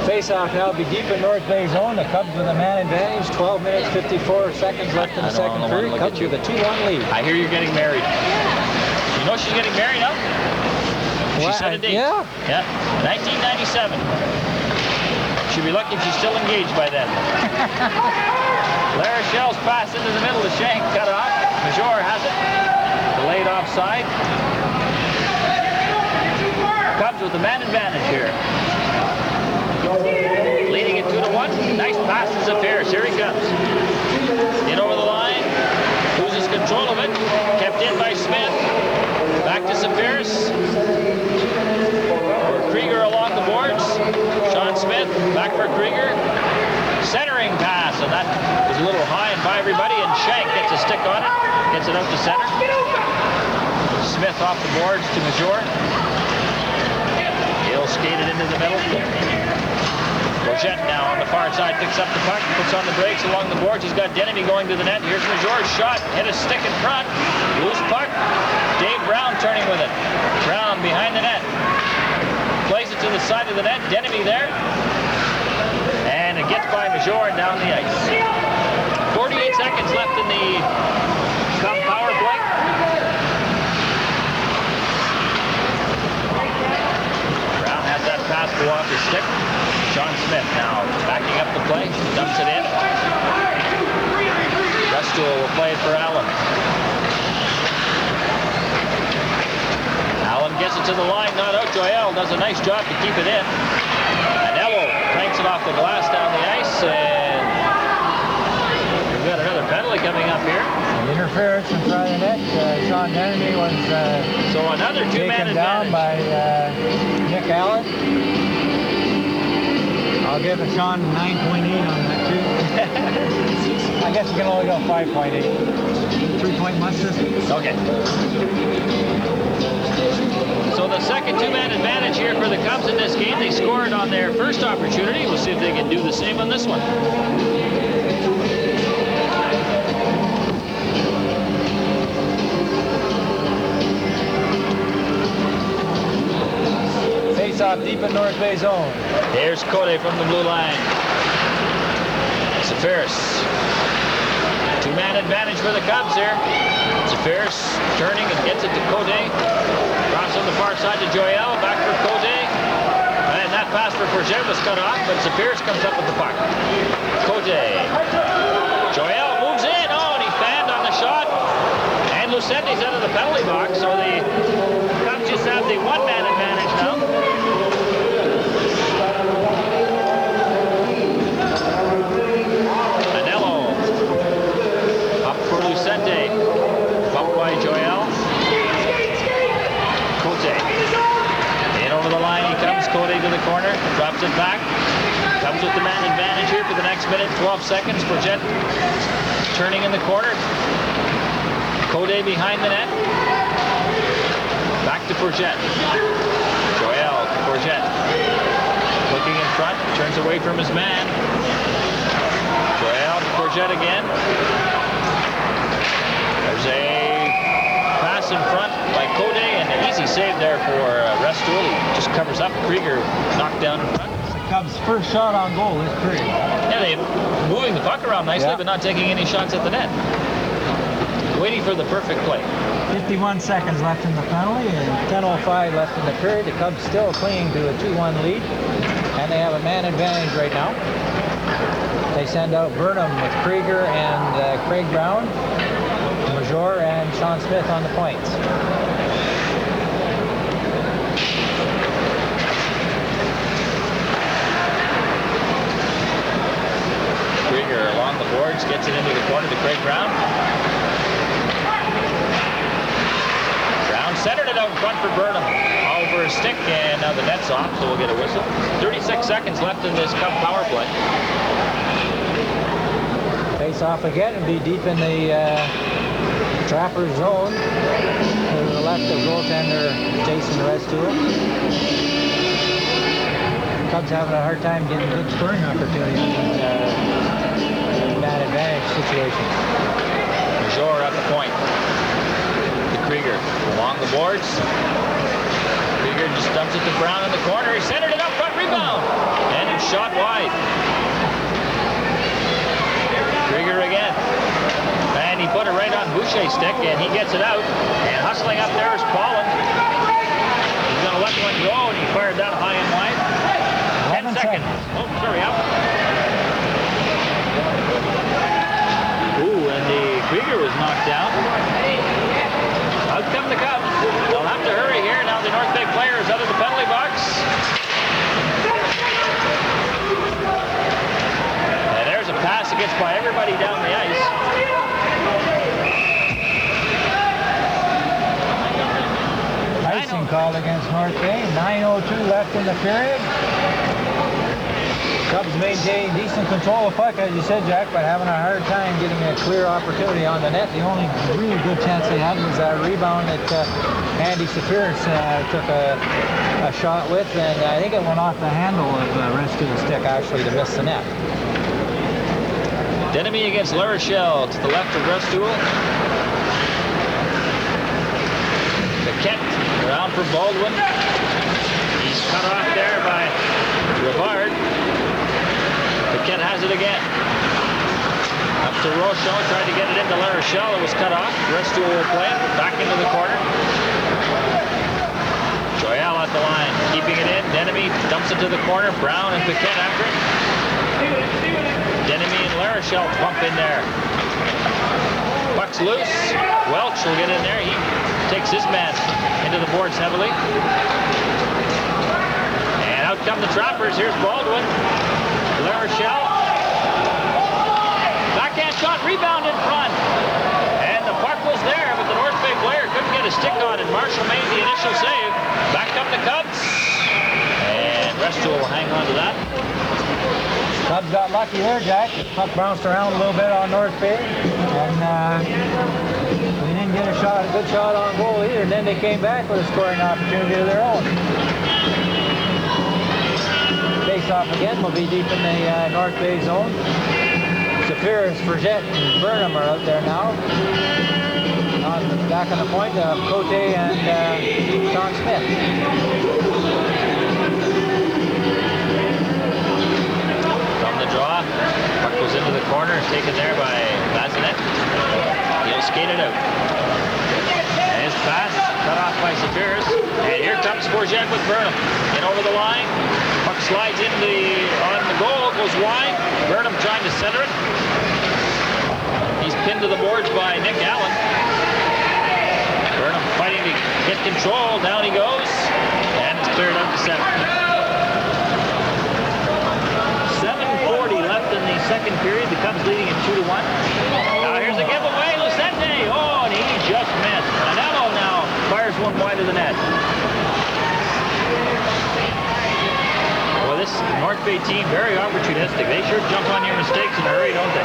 Face-off now will be deep in North Bay zone. The Cubs with a man advantage. 12 minutes, 54 seconds left in the second period. Cubs with a 2-1 lead. I hear you're getting married. You know she's getting married now? She set a date. Yeah. Yeah. 1997. She'll be lucky if she's still engaged by then. Larachel's pass into the middle of Shank, cut off. Major has it. Delayed offside. Cubs with the man advantage here. Leading it 2-1. Nice pass to Fierce. Here he comes. In over the line. Loses control of it. Kept in by Smith. Back to Fierce. Krieger along the boards. Sean Smith back for Krieger. Centering pass, and that was a little high and by everybody, and Shank gets a stick on it. Gets it out to center. Smith off the boards to Major. He'll skate it into the middle. Bourget now on the far side picks up the puck, puts on the brakes along the boards. He's got Denemy going to the net. Here's Major's shot. Hit a stick in front. Loose puck. Dave Brown turning with it. Brown behind the net. Plays it to the side of the net. Denemy there. And it gets by Major and down the ice. 48 seconds left in the Cub power play. Brown has that pass go off his stick. Sean Smith now backing up the play. Dumps it in. Rustool will play it for Allen. Allen gets it to the line, not out. Joel does a nice job to keep it in. Anello cranks it off the glass down the ice, and we've got another penalty coming up here. Interference in front of the net. Sean Denemy was so another two-man taken down advantage. by Nick Allen. I'll give it Sean 9.8 on that too. I guess you can only go 5.8. 3-point muster. Okay. So the second two-man advantage here for the Cubs in this game. They scored on their first opportunity. We'll see if they can do the same on this one. Face-off deep in North Bay zone. Here's Code from the blue line. Safaris. Two-man advantage for the Cubs here. Safaris turning and gets it to Code. Cross on the far side to Joel. Back for Code. And that pass for Bourget was cut off, but Safaris comes up with the puck. Code Sandy's out of the penalty box, so the Cubs just have the one-man advantage now. Anello up for Lucente. Bumped by Joel. Cote. In over the line he comes. Cote to the corner. Drops it back. Comes with the man advantage here for the next minute, 12 seconds. Forget turning in the corner. Cote behind the net. Back to Forget. Joel to Forget. Looking in front. Turns away from his man. Joel to Forget again. There's a pass in front by Cote, and an easy save there for Restool. He just covers up. Krieger knocked down in front. Cubs' first shot on goal this period. Yeah, they're moving the puck around nicely, but not taking any shots at the net. Waiting for the perfect play. 51 seconds left in the penalty and 10:05 left in the period. The Cubs still clinging to a 2-1 lead, and they have a man advantage right now. They send out Burnham with Krieger and Craig Brown, Major and Sean Smith on the points. Krieger along the boards, gets it into the corner to Craig Brown. Brown centered it out in front for Burnham. Over a stick, and now the net's off, so we'll get a whistle. 36 seconds left in this Cub power play. Face off again and be deep in the Trapper zone to the left of goaltender Jason Restool. Cubs having a hard time getting good scoring opportunities in man advantage situations. Major at the point. To Krieger along the boards. Krieger just dumps it to Brown in the corner. He centered it up front, rebound, and it's shot wide. Krieger again. And he put it right on Boucher's stick, and he gets it out. And hustling up there is Paulin. He's going to let one go, and he fired that high and wide. 10 seconds. Oh, sorry, out. Ooh, and the Krieger was knocked down. Out come the Cubs. They'll have to hurry here. Now the North Bay player is out of the penalty box. And there's a pass that gets by everybody down the ice. Icing called against North Bay. 9:02 left in the period. Cubs maintaining decent control of puck, as you said, Jack, but having a hard time getting a clear opportunity on the net. The only really good chance they had was that rebound that Andy Safiris took a shot with, and I think it went off the handle of Restool's stick, actually, to miss the net. Denemy against La Rochelle to the left of Restool. Paquette around for Baldwin. He's cut off there by Rivard. Paquette has it again. Up to Rochelle, tried to get it into La Rochelle. It was cut off. Restool will play it. Back into the corner. Joyal at the line, keeping it in. Denemy dumps it to the corner. Brown and Paquette after it. Denemy and La Rochelle bump in there. Puck's loose. Welch will get in there. He takes his man into the boards heavily. And out come the Trappers. Here's Baldwin. La Rochelle. Backhand shot, rebound in front. And the puck was there, but the North Bay player couldn't get a stick on it. Marshall made the initial save. Back up the Cubs. And Restool will hang on to that. Cubs got lucky there, Jack. The puck bounced around a little bit on North Bay. And they didn't get a good shot on goal either. And then they came back with a scoring opportunity of their own. Face off again. Will be deep in the North Bay zone. Safiris, Forget, and Burnham are out there now. Back on the point of Cote and Sean Smith. From the draw, puck goes into the corner, taken there by Bazinet. He'll skate it out. And his pass cut off by Safiris. And here comes Forget with Burnham. In over the line. Puck slides on the goal, goes wide. Burnham trying to center it. He's pinned to the boards by Nick Allen. control. Down he goes. And it's cleared out to center. 7:40 left in the second period. The Cubs leading at 2-1. Now here's a giveaway. Lucente. Oh, and he just missed. Anello now fires one wide of the net. Well, this North Bay team, very opportunistic. They sure jump on your mistakes in a hurry, don't they?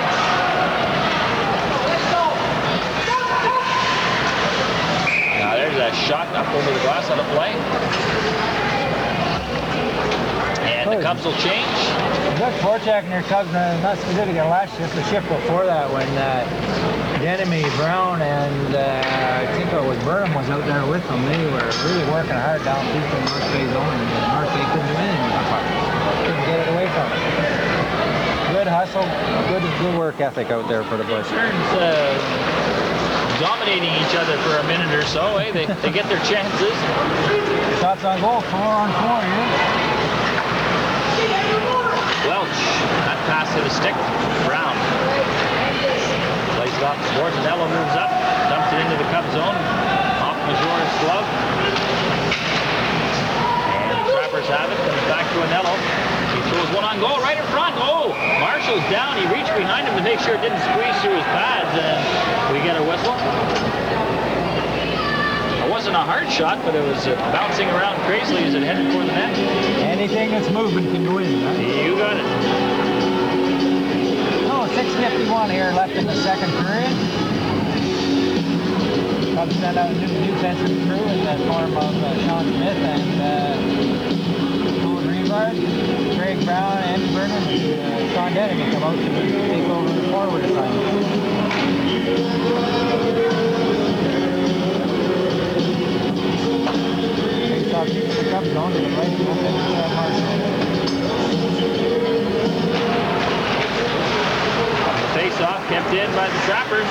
Now there's a shot up over the glass on a play. And the Cubs will change. Good forechecking your Cubs, not specifically last shift, the shift before that when Denemy, Brown, and I think it was Burnham was out there with them. They were really working hard down deep in North Bay zone, and North Bay couldn't win. Couldn't get it away from them. Good hustle, good work ethic out there for the boys. Turns dominating each other for a minute or so. Eh? They get their chances. Shots on goal, 4-on-4 here. Welch, that pass to the stick. Brown plays it off the boards. Anello moves up, dumps it into the Cub zone. Off Major's glove. And the Trappers have it. Comes back to Anello. He throws one on goal right in front. Oh, Marshall's down. He reached behind him to make sure it didn't squeeze through his pads, and we get a whistle. It wasn't a hard shot, but it was bouncing around crazily as it headed for the net. Anything that's moving can go in, right? You got it. Oh, 6:51 here left in the second period. Cubs send out a new defensive crew in the form of Sean Smith and Colin Reavard, Craig Brown, Andy Burnham, and Sean Denemy come out to take over the forward assignment. Off the Cubs zone to the right of Marshall. The face-off kept in by the Trappers.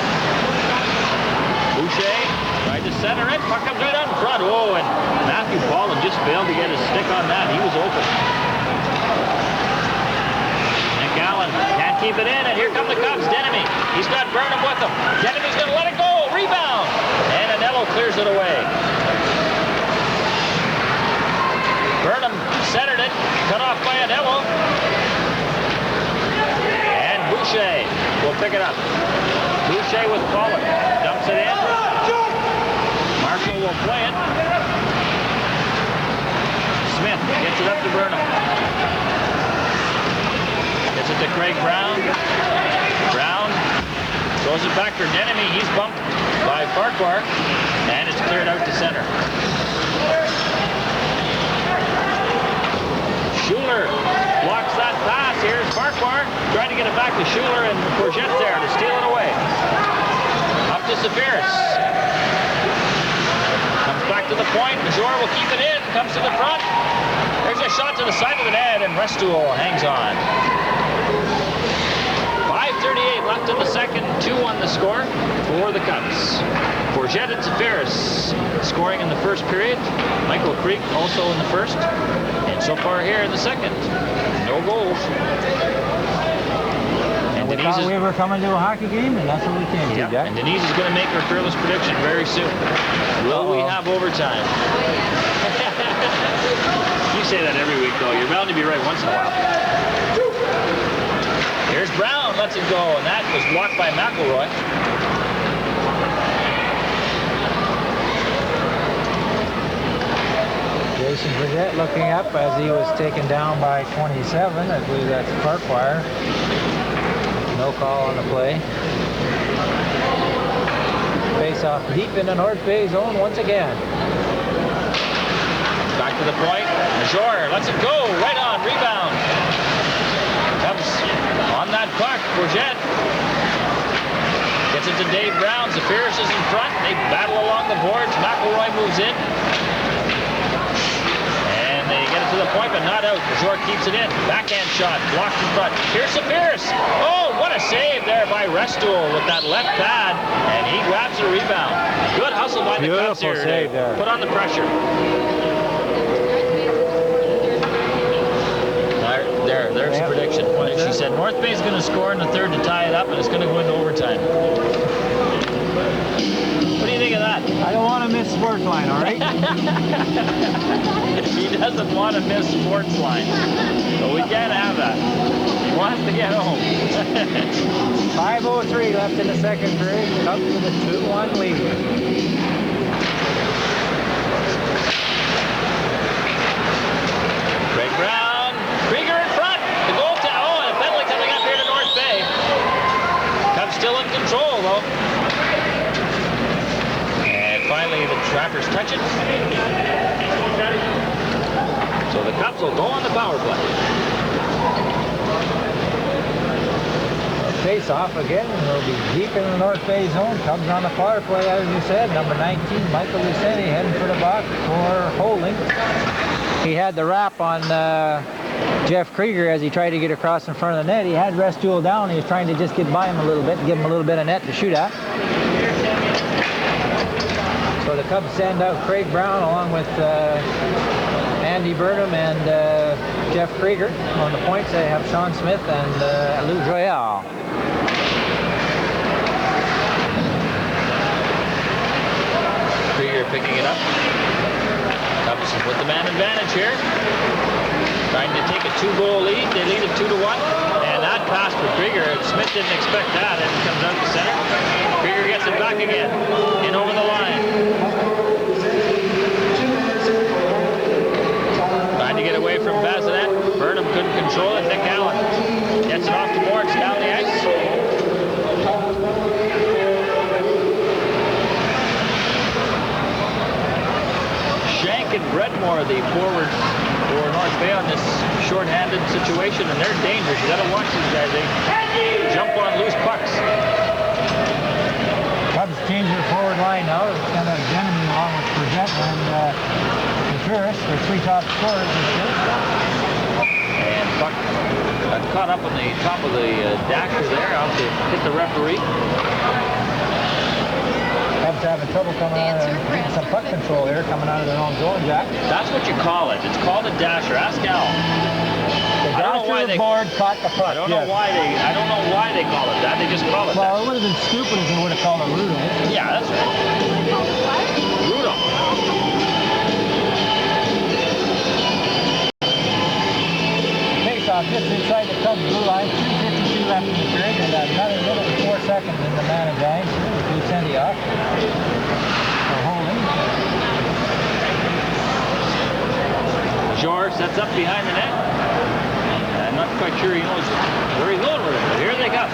Boucher tried to center it. Puck comes right out in front. Oh, and Matthew Paulin just failed to get his stick on that. He was open. And Gallen can't keep it in, and here come the Cubs. Denemy. He's got Burnham with him. Denemy's going to let it go. Rebound. And Anello clears it away. Burnham centered it, cut off by Anello. And Boucher will pick it up. Boucher with Paulin, dumps it in. Marshall will play it. Smith gets it up to Burnham. Gets it to Craig Brown. Brown throws it back for Denemy. He's bumped by Farquhar, and it's cleared out to center. Schuler blocks that pass. Here's Farquhar trying to get it back to Schuler, and Courgette's there to steal it away. Up to Safiris. Comes back to the point. Major will keep it in. Comes to the front. There's a shot to the side of the net, and Restuel hangs on. 5:38 left in the second. 2-1 the score for the Cubs. Courgette and Safiris scoring in the first period. Michael Creek also in the first. And so far here in the second, no goals. And we thought we were coming to a hockey game, and that's what we came to, Jack. And Denise is going to make her fearless prediction very soon. Will we have overtime? You say that every week, though. You're bound to be right once in a while. Here's Brown, lets it go, and that was blocked by McElroy. Jason Courgette looking up as he was taken down by 27. I believe that's Farquhar. No call on the play. Face off deep in the North Bay zone once again. Back to the point. Major lets it go. Right on. Rebound. Cubs on that puck. Courgette gets it to Dave Brown. Safiris is in front. They battle along the boards. McElroy moves in. And they get it to the point, but not out. Major keeps it in. Backhand shot. Blocked in front. Here's Safiris. Oh, what a save there by Restuel with that left pad. And he grabs the rebound. Good hustle by the Cubs here today. Put on the pressure. There's a prediction. She said North Bay's going to score in the third to tie it up, and it's going to go into overtime. What do you think of that? that. I don't want to miss sports line, all right? He doesn't want to miss sports line. So we can't have that. He wants to get home. 5:03 left in the second period. Cubs with a 2-1 lead. Greg Brown, Krieger in front. The goal to, and a penalty coming up here to North Bay. Cubs still in control though. And finally the Trappers touch it. So the Cubs will go on the power play. Face off again, and we'll be deep in the North Bay zone. Cubs on the power play, as you said. Number 19, Michael Luceni, heading for the box for holding. He had the wrap on Jeff Krieger as he tried to get across in front of the net. He had Restuel down. He was trying to just get by him a little bit, give him a little bit of net to shoot at. So the Cubs send out Craig Brown along with Andy Burnham and Jeff Krieger. On the points, they have Sean Smith and Lou Joyal. Krieger picking it up. Cubs with the man advantage here. Trying to take a 2-goal lead. They lead it 2-1. And that pass for Krieger. Smith didn't expect that, and it comes out to center. Krieger gets it back again. In over the line. Trying to get away from Bazinet. Burnham couldn't control it. Nick Allen gets it off to Moritz down the ice. Shank and Bredmore, the forwards for North Bay on this short-handed situation, and they're dangerous. You gotta watch these guys. They jump on loose pucks. Cubs change their forward line now. It's kind of Denman along with Burgett and Ferris, their 3 top scorers this year. And puck got caught up on the top of the dasher there, out to hit the referee. Cubs having trouble coming out of getting some puck control here, coming out of their own zone, Jack. That's what you call it. It's called a dasher. Ask Al. The dasher board caught the puck. I don't know why they call it that. They just call it that. Well, it would have been stupid if they would have called it Rudo. Yeah, that's right. Rudo. Face off just inside the Cubs blue line. 2:52 left in the period, and another minute and 4 seconds in the man advantage. Luceni off for holding. Jor sets up behind the net. I'm not quite sure he knows where he's going with it, but here they come.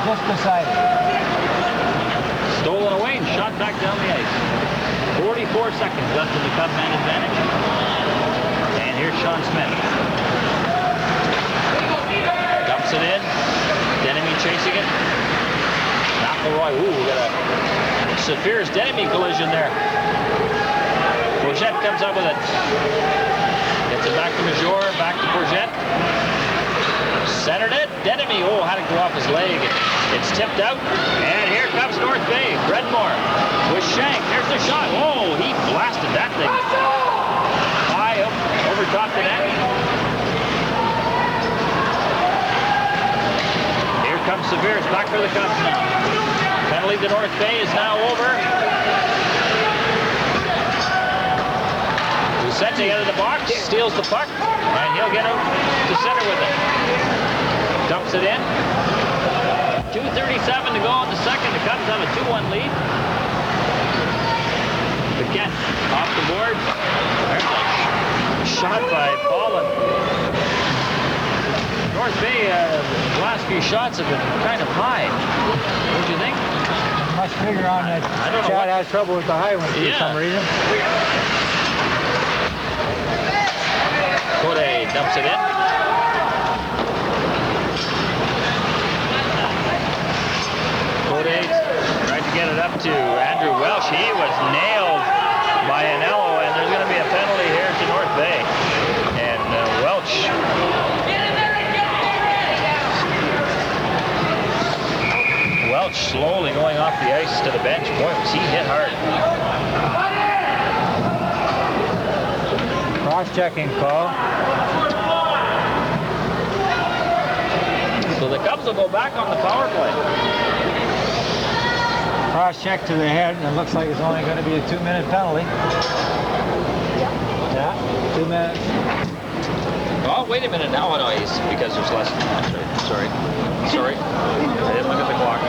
Just beside it. Stolen away and shot back down the ice. 44 seconds left in the Cub man advantage. And here's Sean Smith. Dumps it in. Denemy chasing it. McElroy. Ooh, we got a Saphir's Denemy collision there. Bourget comes up with it. Gets it back to Major, back to Bourget. Centered it. Denemy, had to go off his leg. It's tipped out. And here comes North Bay. Bredmore with Shank. There's the shot. He blasted that thing. High up, over top the net. Here comes Severe's back for the Cubs now. Penalty to North Bay is now over. Vicente out of the box, steals the puck, and he'll get out to center with it. Dumps it in. 2:37 to go in the second. The Cubs have a 2-1 lead. Again, off the board. There's a shot by Paulin. North Bay, the last few shots have been kind of high. Don't you think? Must figure on that Chad has trouble with the high one for some reason. Code dumps it in. Code tried to get it up to Andrew Welsh. He was nailed by Anello, and there's going to be a penalty here to North Bay. And Welch. Welch slowly going off the ice to the bench. Boy, was he hit hard. Cross-checking call. So the Cubs will go back on the power play. Cross check to the head, and it looks like it's only going to be a 2-minute penalty. Yeah, 2 minutes. Oh, wait a minute now. Oh, no, he's because there's less. Sorry. I didn't look at the clock.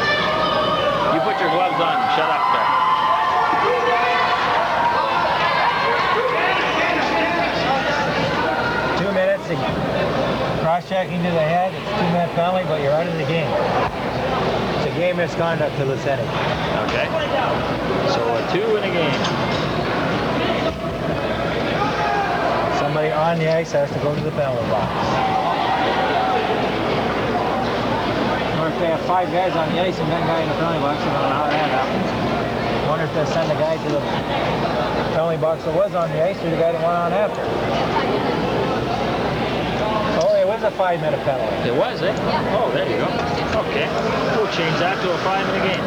You put your gloves on. Shut up there. Cross-checking to the head, it's a 2-minute penalty, but you're out of the game. It's a game misconduct to Liskeard. Okay. So a 2 in a game. Somebody on the ice has to go to the penalty box. Or if they have 5 guys on the ice and 1 guy in the penalty box, I don't know how that happens. I wonder if they send the guy to the penalty box that was on the ice or the guy that went on after. It was a 5-minute penalty. It was, eh? Yeah. Oh, there you go. Okay. We'll change that to a 5-minute game.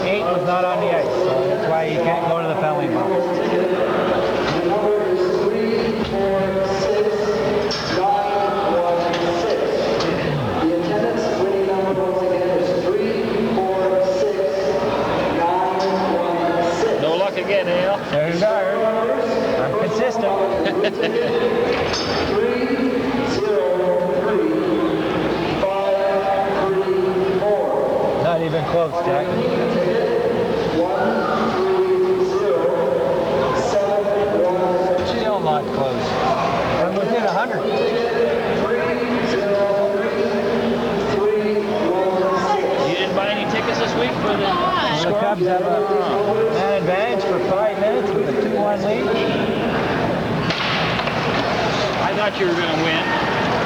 Eight was not on the ice, so that's why you can't go to the penalty box. Again, Ale. There's ours. I'm consistent. 3-0-3-5-3-4. Not even close, Jack. 1-3-0-7-1. Still not close. I'm within 100. 3-0-3-3-1-6. You didn't buy any tickets this week for the The Cubs have an advantage for 5 minutes with a 2-1 lead. I thought you were going to win,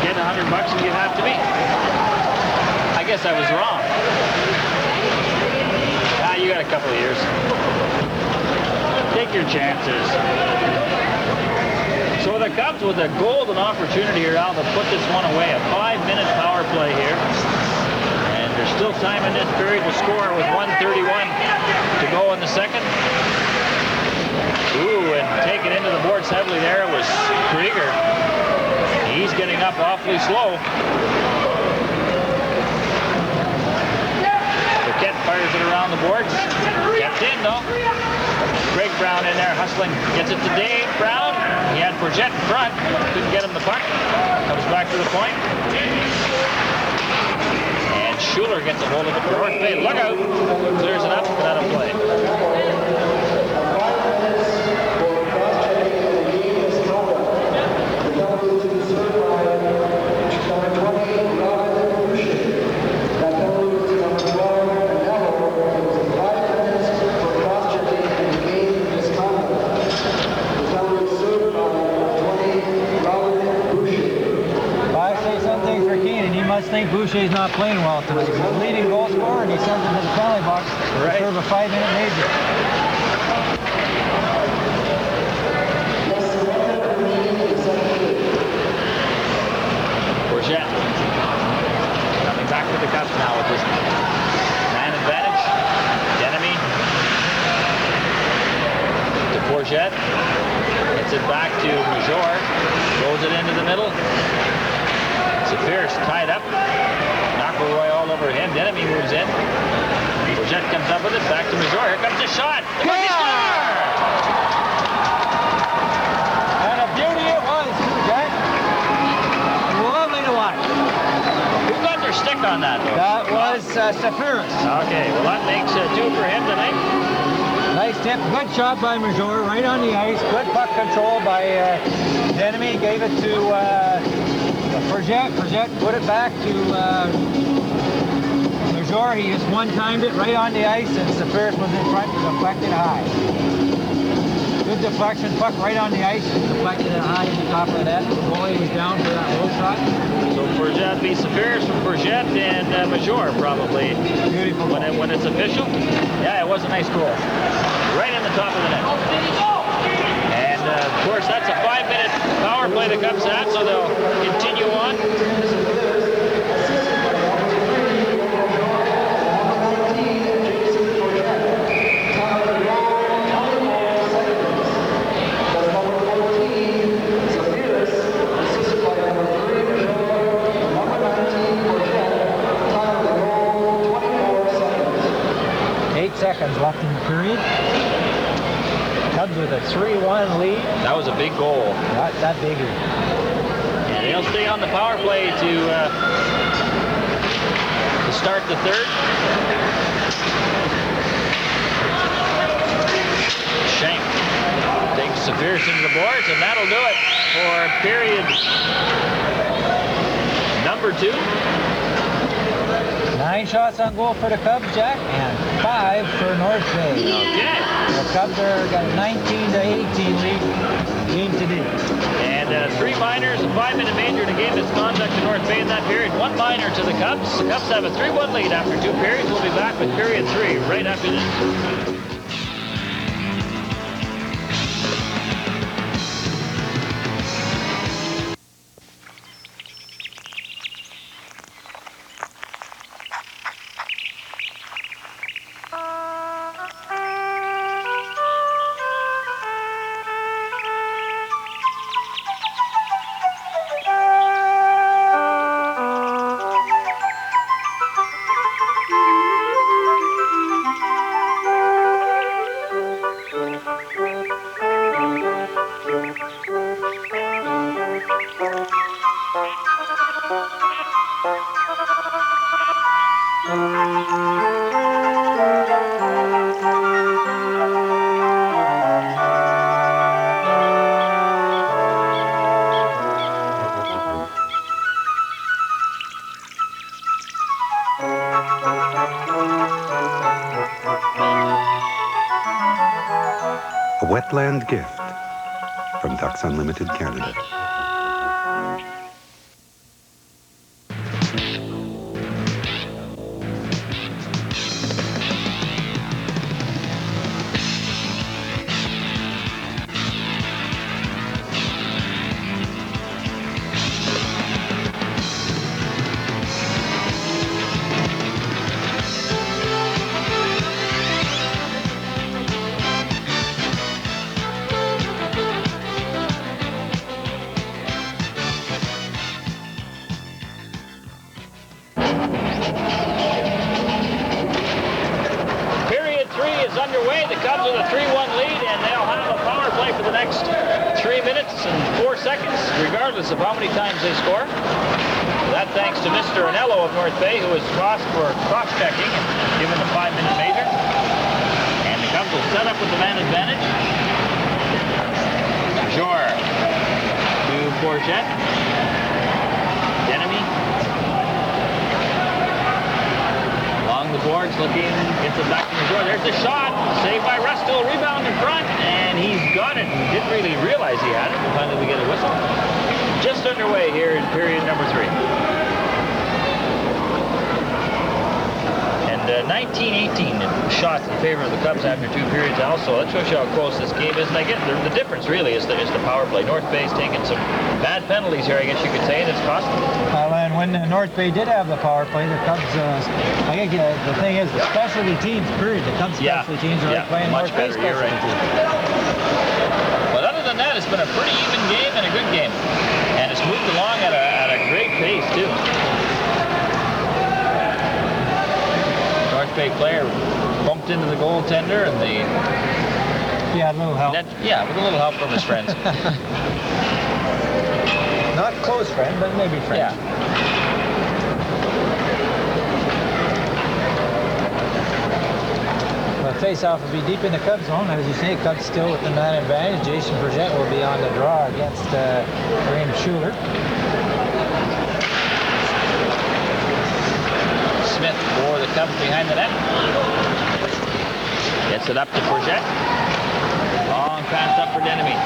get $100 and give half to me. I guess I was wrong. You got a couple of years. Take your chances. So the Cubs with a golden opportunity here, Al, to put this one away. A 5-minute power play here. And there's still time in this period to score with 1:31 to go in the second. Ooh, and taken into the boards heavily there was Krieger. He's getting up awfully slow. Paquette fires it around the boards. Kept in, though. Greg Brown in there hustling. Gets it to Dave Brown. He had Forget in front. Couldn't get him the puck. Comes back to the point. And Schuler gets a hold of it for North Bay. Look out. Clears it up and out of play. I think Boucher's not playing well tonight. He's the leading goal scorer, and he sends him to the penalty box to serve a 5-minute major. Bourget coming back to the Cubs now with this man advantage. Denemy to Bourget. Gets it back to Major. Throws it into the middle. Pierce tied up. McElroy all over him. Denemy moves in. Bourget comes up with it. Back to Major. Here comes the shot. The rookie score! And a beauty it was, too, Jack. Lovely to watch. Who got their stick on that, though? That was Safiris. Okay, well, that makes 2 for him tonight. Nice tip. Good shot by Major. Right on the ice. Good puck control by Denemy. Gave it to Forget put it back to Major. He just one-timed it right on the ice, and Safiris was in front and deflected high. Good deflection, puck right on the ice, deflected it high in the top of the net. The goalie was down for that low shot. So Bourget beats Safiris from Bourget and Major probably. Beautiful when it's official. Yeah, it was a nice goal. Right in the top of the net. And of course, that's a 5-minute power play the Cubs had, so they'll continue on. with a 3-1 lead. That was a big goal. That big. And they'll stay on the power play to start the third. Shank takes Severus into the boards, and that'll do it for period number 2. 9 shots on goal for the Cubs, Jack, and 5 for North Bay. Okay. The Cubs are got a 19-18 lead game today. And 3 minors, a 5-minute major to game misconduct to North Bay in that period. 1 minor to the Cubs. The Cubs have a 3-1 lead after 2 periods. We'll be back with period 3 right after this. A wetland gift from Ducks Unlimited Canada. Underway. The Cubs with a 3-1 lead, and they'll have a power play for the next 3 minutes and 4 seconds, regardless of how many times they score. That thanks to Mr. Anello of North Bay, who was crossed for cross-checking and given the 5-minute major. And the Cubs will set up with the man advantage. Sure. To Bourget. Denemy. Along the boards, looking, gets it back to the door. There's the shot. Saved by Rustill. Rebound in front, and he's got it. He didn't really realize he had it. Finally, we get a whistle. Just underway here in period number 3. And 19-18 shots in favor of the Cubs after 2 periods also. That shows you how close this game is. And again, the difference really is the power play. North Bay's taken some bad penalties here, I guess you could say, and it's cost them. And when North Bay did have the power play, the Cubs, I think the thing is, the specialty teams, period, the Cubs specialty teams are playing much North Bay better, you're specialty right. teams. But other than that, it's been a pretty even game and a good game. And it's moved along at a great pace, too. North Bay player bumped into the goaltender, and the... Yeah, a little help. Yeah, with a little help from his friends. Not close friend, but maybe friend. Yeah. The face-off will be deep in the Cubs zone. As you say, Cubs still with the man advantage. Jason Bourget will be on the draw against Graham Schuler. Smith for the Cubs behind the net. Gets it up to Bourget. Long pass up for Denemy.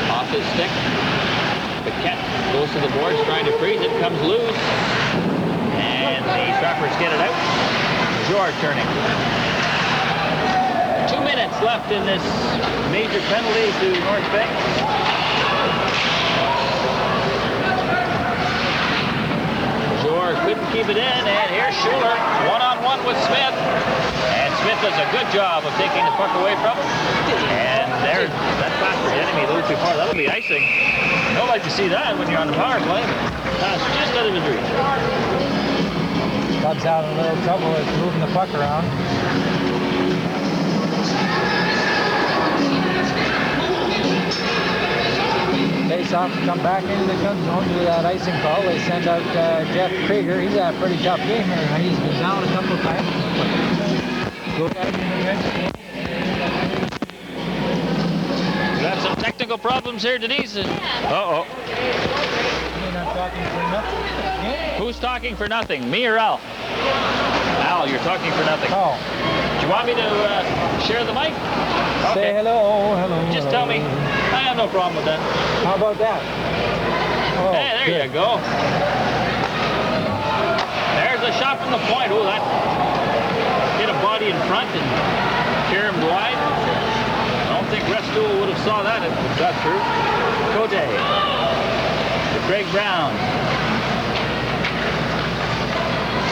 Off his stick. Paquette goes to the boards, trying to freeze it. Comes loose. And the Trappers get it out. George turning. 2 minutes left in this major penalty to North Bay. George couldn't keep it in, and here's Schuler, one-on-one with Smith. And Smith does a good job of taking the puck away from him. And there's that pass for Denemy a little too far. That'll be icing. You don't like to see that when you're on the power play. That's just out of his reach. Cubs having a little trouble with moving the puck around. face-off, come back into the Cubs zone, do that icing call. They send out Jeff Krieger. He's had a pretty tough game here. He's been down a couple of times. Go back in the bench. We got some technical problems here, Denise. Uh-oh. You're not talking for nothing. Yeah. Who's talking for nothing, me or Al? Al, you're talking for nothing. Oh. Do you want me to share the mic? Say hello, hello. Just tell me. I have no problem with that. How about that? Oh, Hey, there good. you go. There's a shot from the point. Oh, that hit a body in front and caromed wide. I don't think Restool would have saw that if it got through. Cote to Craig Brown.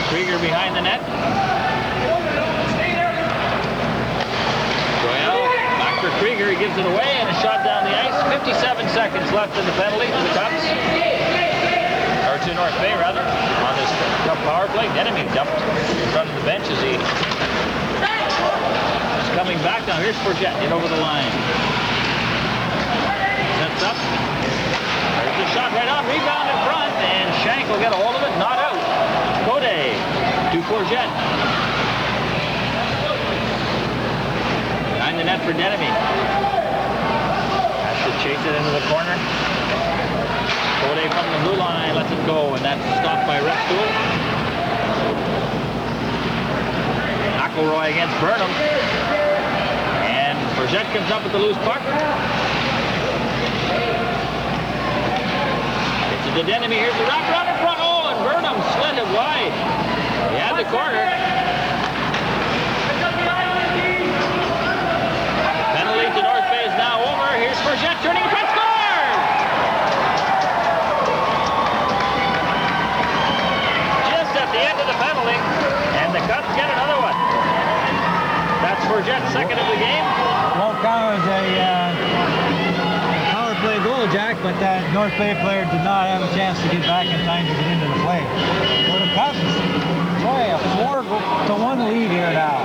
Krieger behind the net. After Krieger, he gives it away and a shot down the ice. 57 seconds left in the penalty to the Cubs. Or to North Bay, rather, on this Cub power play. Enemy dumped in front of the bench as he's coming back. Now here's Forget in over the line. Sets up. There's the shot right on. Rebound in front, and Shank will get a hold of it. Not out. Code to Forget. The net for Denemy. Has to chase it into the corner. Code from the blue line, lets it go, and that's stopped by Restool. McElroy against Burnham. And Forget comes up with the loose puck. It's to Denemy. Here's the wrap around in front. Oh, and Burnham slid it wide. He had the corner. Forget turning cut, score! Just at the end of the penalty, and the Cubs get another one. That's Forget's second of the game. Won't count as a power play goal, Jack, but that North Bay player did not have a chance to get back in time to get into the play. For the Cubs, boy, a 4-1 lead here now.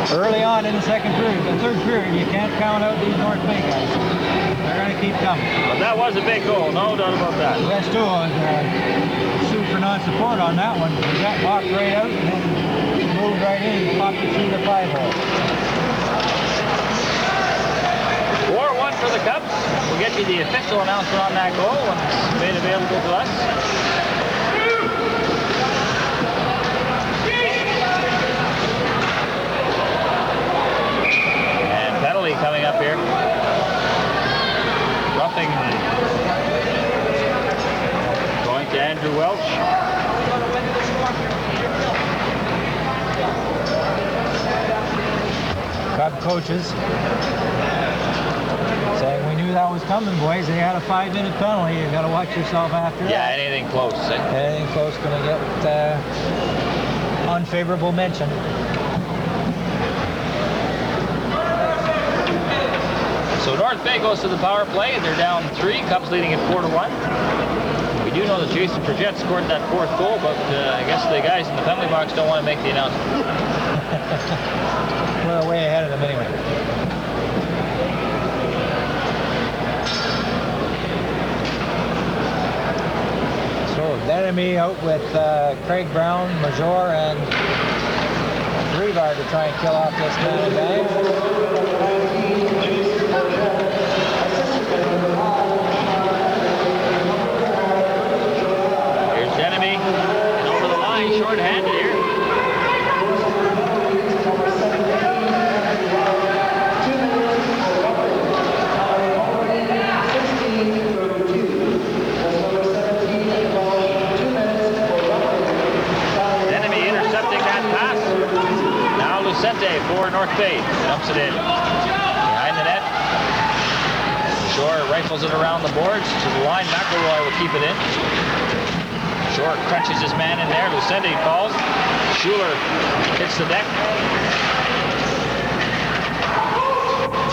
Early on in the second period, the third period, you can't count out these North Bay guys. They're going to keep coming. But that was a big goal, no doubt about that. Restool was sued for non-support on that one. He got walked right out and then moved right in and popped it through the 5-hole. 4-1 for the Cubs. We'll get you the official announcement on that goal when it's made available to us. Coming up here. Roughing going to Andrew Welch. Cub coaches saying we knew that was coming, boys. They had a 5-minute penalty. You got to watch yourself after that. Yeah, anything close. Anything close going to get unfavorable mention. So North Bay goes to the power play. They're down 3. Cubs leading at 4-1. We do know that Jason Forget scored that 4th goal, but I guess the guys in the penalty box don't want to make the announcement. We're way ahead of them anyway. So Denemy out with Craig Brown, Major, and Rebar to try and kill off this man advantage. Here's Denemy, and over the line, short-handed here. Denemy intercepting that pass. Now Lucente for North Bay, dumps it in. Behind the net. Shore rifles it around the boards to the line. McElroy will keep it in. Shore crunches his man in there. Lucente falls. Schuler hits the deck.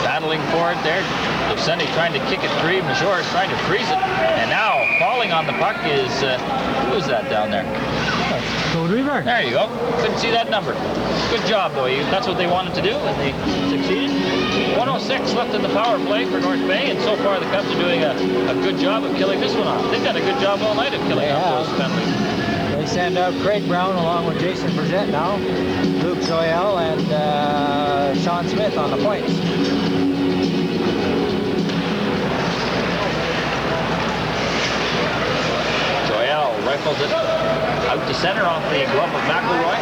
Battling for it there. Lucente trying to kick it free. Major is trying to freeze it. And now falling on the puck is, who is that down there? Code Rebar. There you go. Couldn't see that number. Good job, though. That's what they wanted to do, and they succeeded. 106 left in the power play for North Bay, and so far the Cubs are doing a good job of killing this one off. They've done a good job all night of killing off those penalties. They send out Craig Brown along with Jason Bridgette now, Luke Joyelle, and Sean Smith on the points. Joyelle rifles it out to center off the glove of McElroy.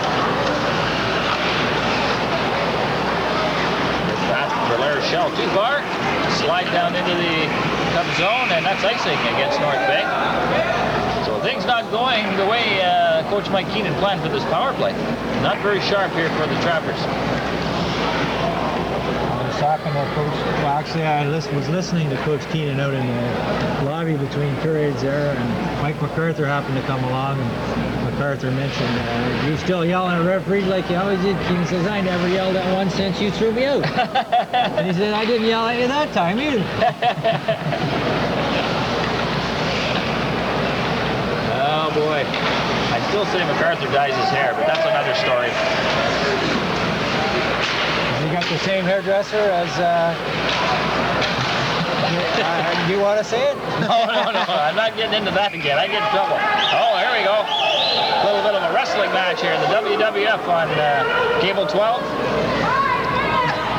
Pass for Larachelle too far. Slide down into the Cub zone, and that's icing against North Bay. So things not going the way Coach Mike Keenan planned for this power play. Not very sharp here for the Trappers. I was talking to Coach, well actually I was listening to Coach Keenan out in the lobby between periods there, and Mike MacArthur happened to come along, and MacArthur mentioned, you still yelling at referees like you always did? Keenan says, I never yelled at one since you threw me out. And he said, I didn't yell at you that time either. Oh boy. I still say MacArthur dyes his hair, but that's another story. You got the same hairdresser as, do you want to say it? No, I'm not getting into that again. I get in trouble. Oh, here we go. A little bit of a wrestling match here in the WWF on Cable 12.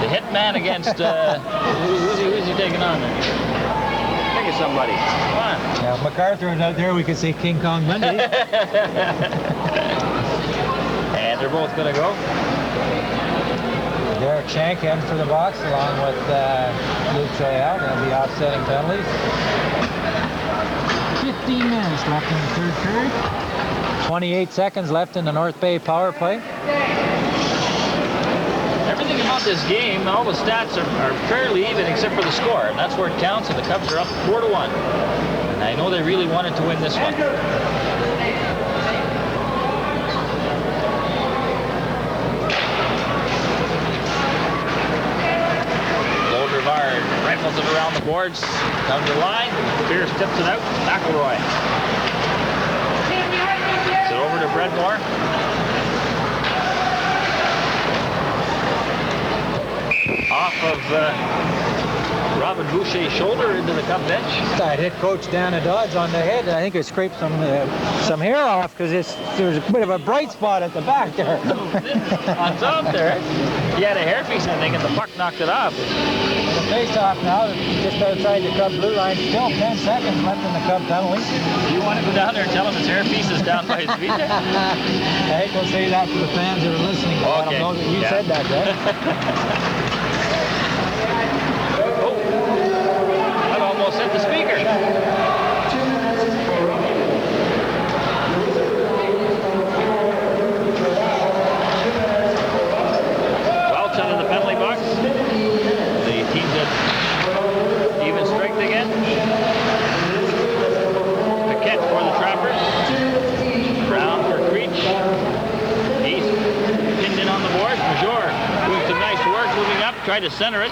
The Hitman against, who's he taking on there? Think of somebody. Come on. Yeah, if MacArthur was out there, we could say King Kong Monday. And they're both going to go. Derek Shank heading for the box along with Luke Joyelle. They'll be offsetting penalties. 15 minutes left in the third period. 28 seconds left in the North Bay power play. Everything about this game, all the stats are fairly even except for the score, and that's where it counts, and the Cubs are up 4-1. And I know they really wanted to win this one. Rifles it around the boards, down the line. Pierce tips it out. McElroy. Gets it over to Bredmore. Off of Robin Boucher's shoulder into the Cub bench. That hit Coach Dana Dodds on the head, and I think it scraped some hair off because there's a bit of a bright spot at the back there. On top there. He had a hairpiece, I think, and the puck knocked it off. The face-off now, just outside the Cub blue line. Still 10 seconds left in the Cub penalty. You want to go down there and tell him his hairpiece is down by his feet there? I think we'll say that to the fans that are listening. To let them know that you said that, right? Oh, that almost hit the speaker. Welch out of the penalty box. The team's at even strength again. Paquette for the Trappers. Brown for Creech. East pinned in on the board. Major doing some nice work moving up. Tried to center it.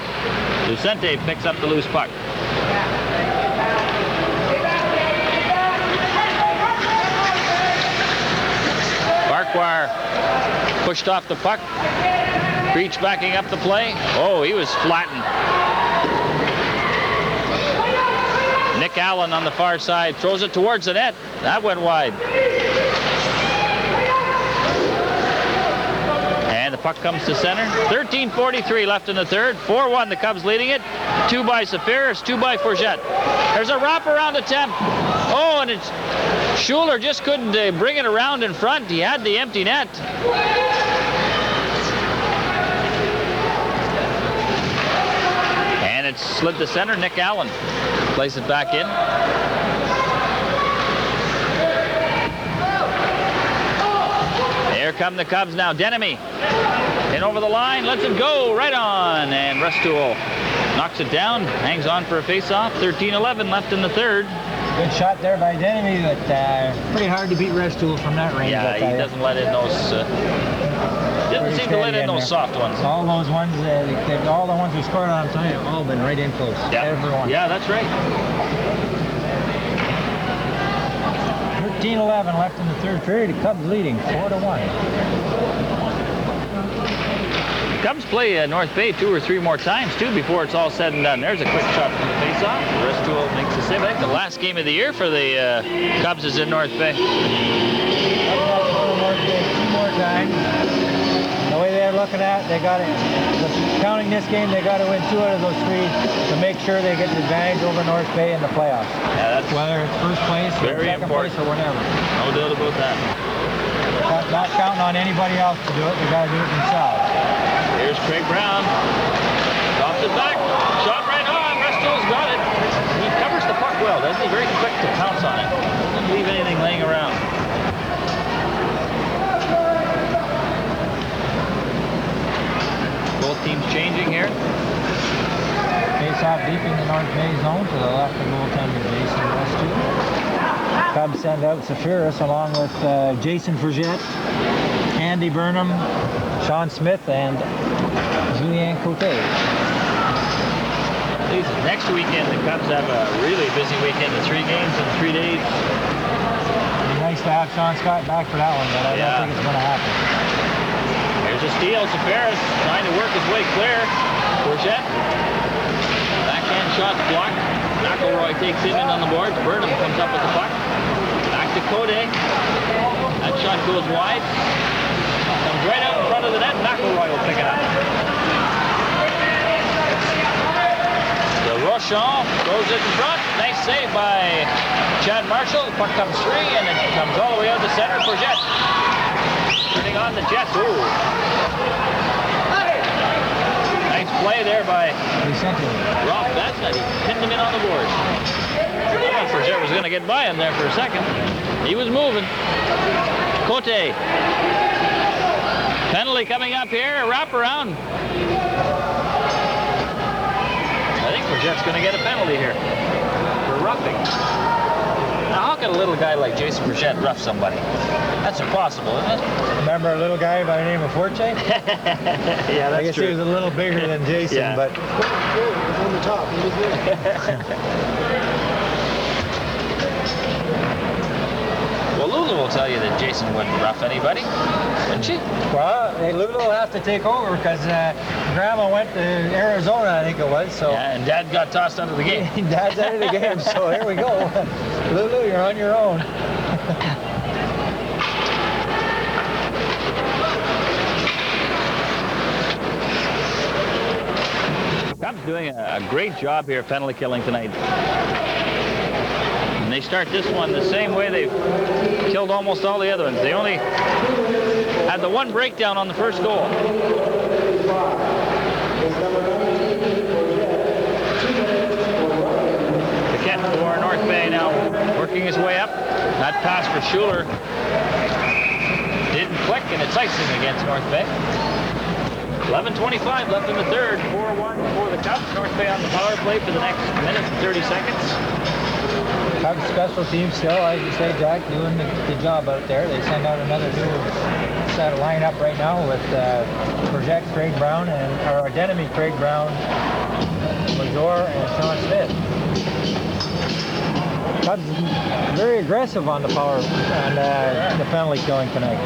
Lucente picks up the loose puck. Farquhar pushed off the puck. Creech backing up the play. Oh, he was flattened. Nick Allen on the far side throws it towards the net. That went wide. And the puck comes to center. 13:43 left in the third. 4-1, the Cubs leading it. 2 by Safiris, 2 by Fourgette. There's a wraparound attempt. Oh, and it's Schuler just couldn't bring it around in front. He had the empty net. And it slid to center. Nick Allen plays it back in. Here come the Cubs now. Denemy in over the line, lets it go right on, and Restool knocks it down, hangs on for a face-off. 13-11 left in the third. Good shot there by Denemy, but pretty hard to beat Restool from that range. Yeah, he doesn't let in those. Doesn't seem to let in those soft ones. All those ones, all the ones we scored on tonight have all been right in close. Yeah. Everyone. Yeah, that's right. 13-11 left in the third period. The Cubs leading 4-1. Cubs play North Bay 2 or 3 more times, too, before it's all said and done. There's a quick shot from the face-off. Restuel makes the save. I think the last game of the year for the Cubs is in North Bay. North Bay 2 more times. The way they're looking at it, they got it. Counting this game, they got to win 2 out of those 3 to make sure they get the advantage over North Bay in the playoffs. Yeah, that's whether it's first place or very second important. place or whatever. No doubt about that. Not counting on anybody else to do it. They got to do it themselves. Here's Craig Brown. Drops it back. Shot right on. Restuel's got it. He covers the puck well, doesn't he? Very quick to pounce on it. Doesn't leave anything laying around. Both teams changing here. Face off deep in the North Bay zone to the left of goaltender Jason Restuel. Cubs send out Safiris along with Jason Frigette, Andy Burnham, Sean Smith, and Julien Cote. Next weekend, the Cubs have a really busy weekend of 3 games in 3 days. It'd be nice to have Sean Scott back for that one, but I don't think it's going to happen. Here's a steal. Safiris trying to work his way clear. Frigette. Backhand shot's blocked. McElroy takes him in on the boards. Burnham comes up with the puck. Back to Cote. That shot goes wide. Comes right out in front of the net. McElroy will pick it up. The Rochon throws it in front. Nice save by Chad Marshall. The puck comes free and it comes all the way out to center for Jet. Turning on the Jets. Ooh. Nice play there by Rob Batsnett. He pinned him in on the board. I thought Frigette was going to get by him there for a second. He was moving. Cote. Penalty coming up here. A wraparound. I think Frigette's going to get a penalty here for roughing. Now, how can a little guy like Jason Frigette rough somebody? That's impossible, isn't it? Remember a little guy by the name of Forte? Yeah, that's I guess true. he was a little bigger than Jason, Yeah. but... was on the top. He was there. Well, Lulu will tell you that Jason wouldn't rough anybody, wouldn't she? Well, Lulu will have to take over because Grandma went to Arizona, I think it was. So Yeah, and Dad got tossed out of the game. Dad's out of the game, so here we go. Lulu, you're on your own. Cubs doing a great job here penalty killing tonight. And they start this one the same way they've killed almost all the other ones. They only had the one breakdown on the first goal. Paquette for North Bay now working his way up. That pass for Schuler didn't click, and it's icing against North Bay. 11:25 left in the third. 4-1 for the Cubs. North Bay on the power play for the next minute and 30 seconds. Cubs special teams still, as you say, Jack, doing the job out there. They send out another new set of lineup right now with Project Craig Brown and our Identity Craig Brown, Major, and Sean Smith. Cubs very aggressive on the power and the penalty killing tonight.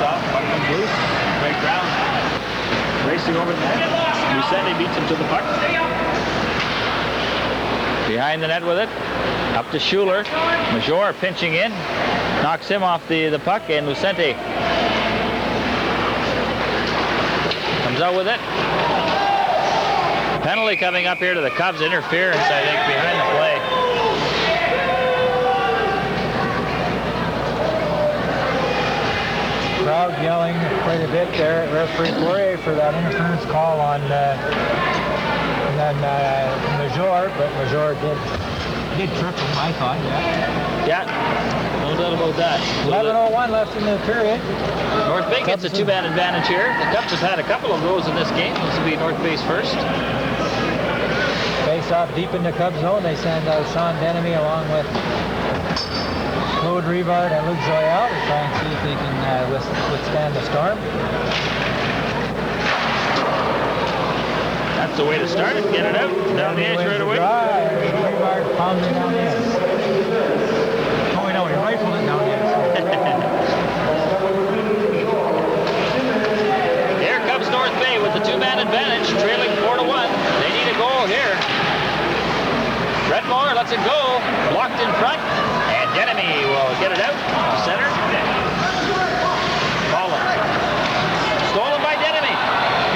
Off, puck comes loose. Craig Brown racing over the net. Lucente beats him to the puck. Behind the net with it. Up to Schuler. Major pinching in. Knocks him off the puck, and Lucente comes out with it. Penalty coming up here to the Cubs. Interference, I think, behind the play. Crowd yelling quite a bit there at referee Poirier for that interference call on Major, but Major did trip him, I thought, yeah. Yeah, no doubt about that. 11:01 left in the period. North Bay gets a 2-man advantage here. The Cubs have had a couple of goals in this game. This will be North Bay's first. Face off deep in the Cubs zone. They send out Sean Denemy along with Claude Rivard and Luke Joyal to try and see if they can withstand the storm. That's the way to start it. Get it out. Down the edge right away. Pounding down the edge. Oh, no, he rifled it down the edge. Here comes North Bay with the two-man advantage, trailing 4-1. They need a goal here. Redmore lets it go. Blocked in front. And Denemy will get it out. Center. Stolen by Denemy.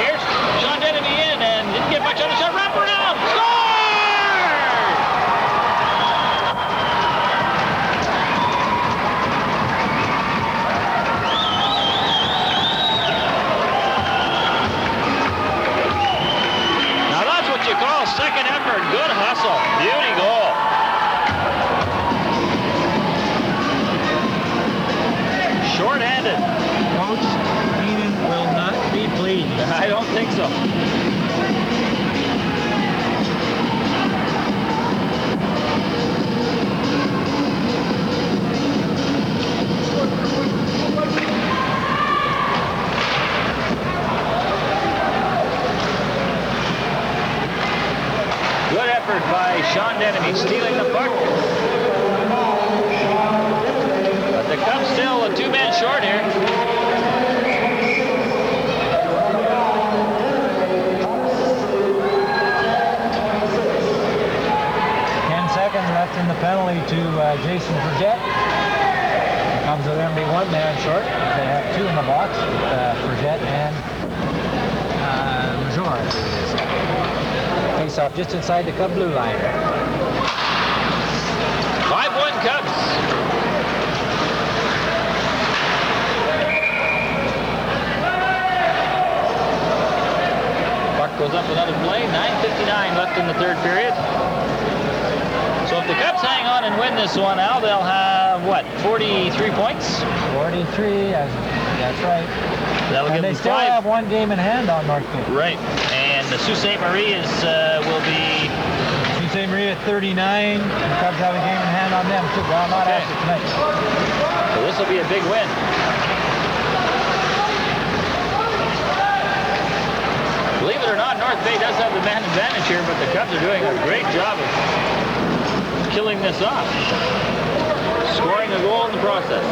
Here's Sean Denemy in and didn't get much on the shot. Wrap around. Score! Now that's what you call second effort. Good hustle. Beauty goal. Short-handed. Coach Keenan will not be pleased. I don't think so. Good effort by Sean Denemy, stealing the puck. But the Cubs still a two-man short here. 10 seconds left in the penalty to Jason Frigette. Comes with them be one man short. They have two in the box, Frigette and Major. Face off just inside the Cub blue line. 5-1 Cubs. Puck goes up another play. 9:59 left in the third period. So if the Cubs hang on and win this one, Al, they'll have, what, 43 points? 43, that's right. That'll give And they them still 5. have one game in hand on North Bay. Right. And the Sault Ste. Marie will be... Sault Ste. Marie at 39. The Cubs have a game in hand on them, too. Well, not Okay. after tonight. So this will be a big win. Believe it or not, North Bay does have the man advantage here, but the Cubs are doing a great job of killing this off. Scoring a goal in the process.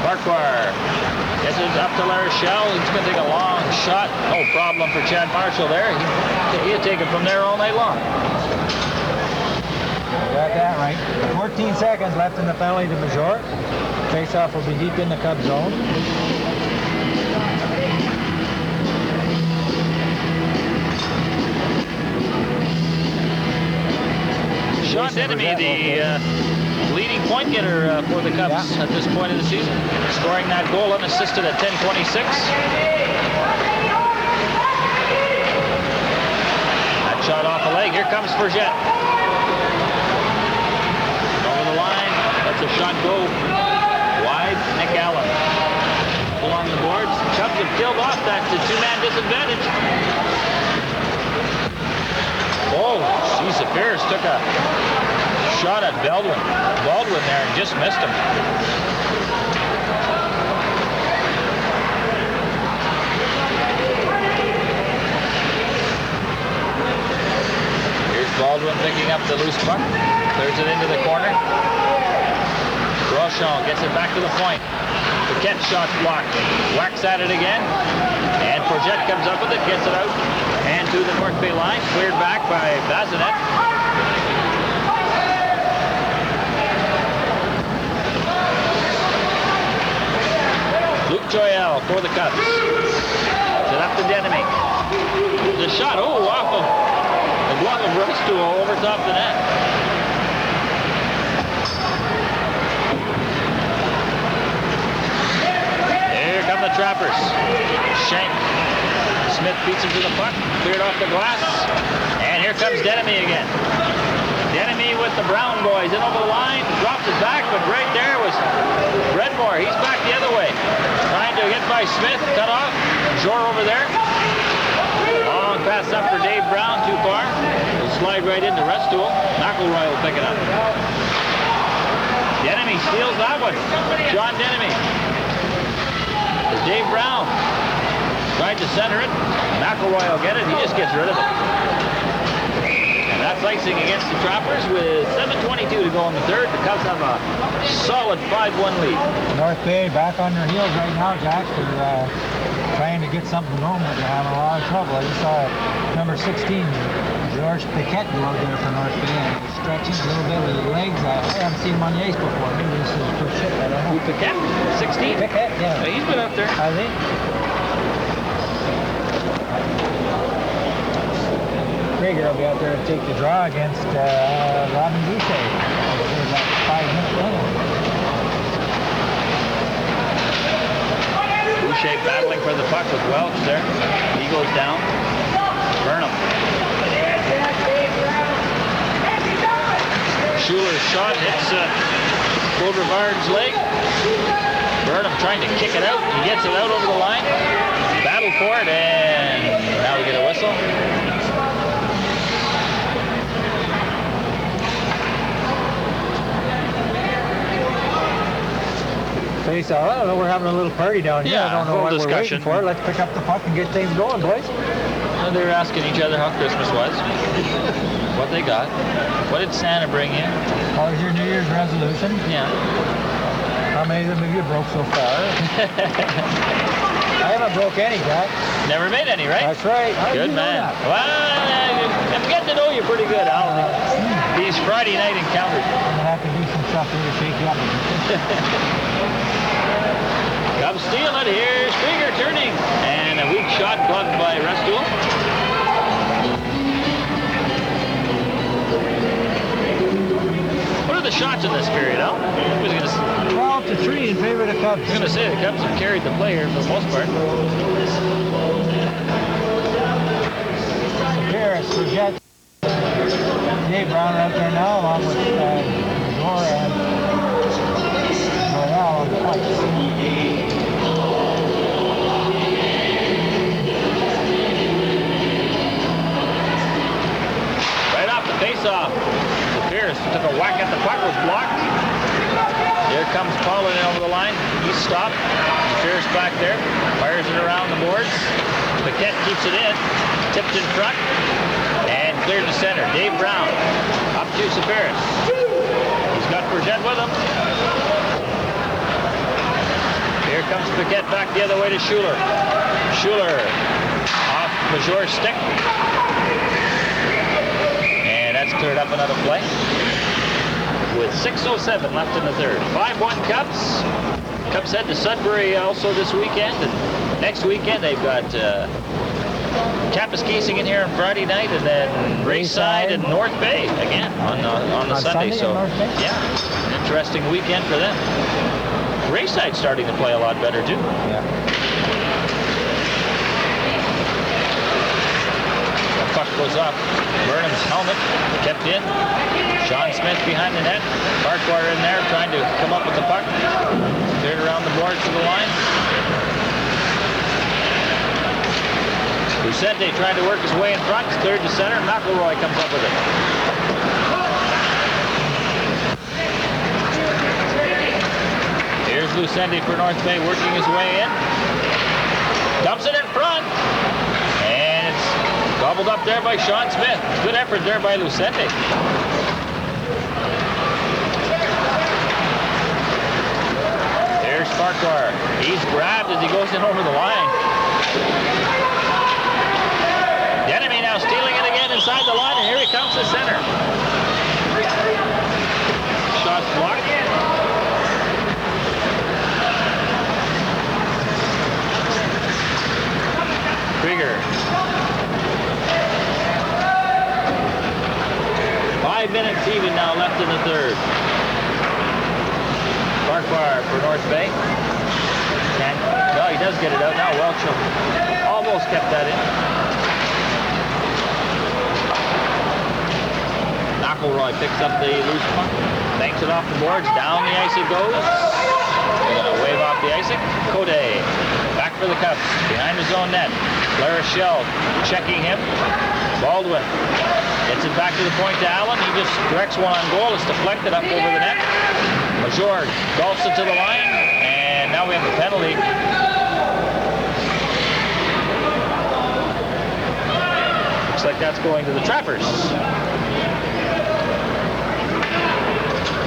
Farquhar gets it up to Larochelle. He's going to take a long shot. No problem for Chad Marshall there. He'll take it from there all night long. Got that right. 14 seconds left in the penalty to Major. Face-off will be deep in the Cub zone. Sean Denemy, the leading point getter for the Cubs at this point of the season, scoring that goal unassisted at 10:26. That shot off the leg. Here comes Frigette. Over the line. That's a shot go wide. Nick Allen along the boards. Cubs have killed off that two-man disadvantage. Oh, geez, Pierce took a shot at Baldwin there and just missed him. Here's Baldwin picking up the loose puck. Clears it into the corner. Rochon gets it back to the point. Paquette shot's blocked. Whacks at it again. And Frigette comes up with it, gets it out. And to the North Bay line. Cleared back by Bazinet. Luke Joyelle for the Cubs. Set up to Denemy. The shot, off of the glove of Rustool over top the net. Here come the Trappers. Shank. Smith beats him to the puck. Cleared off the glass. And here comes Denemy again. Denemy with the Brown boys in over the line. Drops it back, but right there was Redmore. He's back the other way. Trying to get by Smith. Cut off. Jor over there. Long pass up for Dave Brown. Too far. slide right into Restool. McElroy will pick it up. Denemy steals that one. John Denemy. Dave Brown tried to center it. McElroy will get it. He just gets rid of it. And that's icing against the Trappers with 7:22 to go in the third. The Cubs have a solid 5-1 lead. North Bay back on their heels right now, Jack. They're trying to get something going, but they're having a lot of trouble. I just saw number 16, George Piquet, go out there for North Bay, and he's stretching a little bit with his legs. I haven't seen him on the ice before. Maybe this is his first ship. I don't know. Piquet? 16? Piquet, yeah. He's been up there. Has he? Krieger will be out there to take the draw against Robin Boucher. There's that 5-minute limit. Boucher battling for the puck with Welch there. He goes down. Burnham. Schuler's shot hits Beauregard's leg. Burnham trying to kick it out. He gets it out over the line. Battle for it, and now we get a whistle. Face off. I don't know, we're having a little party down here. Yeah, I don't know what discussion. we're waiting for. Let's pick up the puck and get things going, boys. They were asking each other how Christmas was, what they got, what did Santa bring you? What was your New Year's resolution? Yeah. How many of them have you broke so far? I haven't broke any, Jack. Never made any, right? That's right. How did Good you know man. that? Well, I'm getting to know you pretty good, Al. These Friday night encounters. I'm gonna have to do some stuff here to shake you up. Cubs steal it. Here's Krieger turning. And a weak shot blocked by Restool. What are the shots in this period, Al? 12-3 in favor of the Cubs. I was going to say the Cubs have carried the play here for the most part. Paris, Forget. Dave Brown out there now, along with Dora and Royale on the points. Right off the face-off. Pierce took a whack at the puck, was blocked. Here comes Paulin over the line. He's stopped. Pierce back there. Fires it around the boards. Paquette keeps it in. Tipped in front. And cleared to center. Dave Brown up to Safaris. He's got Forget with him. Here comes Paquette back the other way to Schuler. Schuler off Major's stick. And that's cleared up another play. With 6:07 left in the third. 5-1 Cubs. Cubs head to Sudbury also this weekend. And next weekend they've got Kapuskasing in here on Friday night, and then Rayside and North Bay again on the Sunday. So yeah, an interesting weekend for them. Rayside's starting to play a lot better too. Yeah. The puck goes off Burnham's helmet, kept in. Sean Smith behind the net. Farquhar in there trying to come up with the puck. Cleared around the boards to the line. Lucente trying to work his way in front. It's cleared to center. McElroy comes up with it. Here's Lucente for North Bay working his way in. Dumps it in front. And it's gobbled up there by Sean Smith. Good effort there by Lucente. There's Farquhar. He's grabbed as he goes in over the line. Denemy now stealing it again inside the line, and here he comes to center. Shot's blocked. Krieger. 5 minutes even now left in the third. Farquhar for North Bay. No, he does get it out now. Welch almost kept that in. McElroy picks up the loose puck, banks it off the boards, down the ice it goes. They're going to wave off the icing. Code back for the Cubs, behind his own net. La Rochelle checking him. Baldwin Gets it back to the point to Allen. He just directs one on goal. It's deflected up over the net. Major golfs it to the line, and now we have a penalty. Looks like that's going to the Trappers.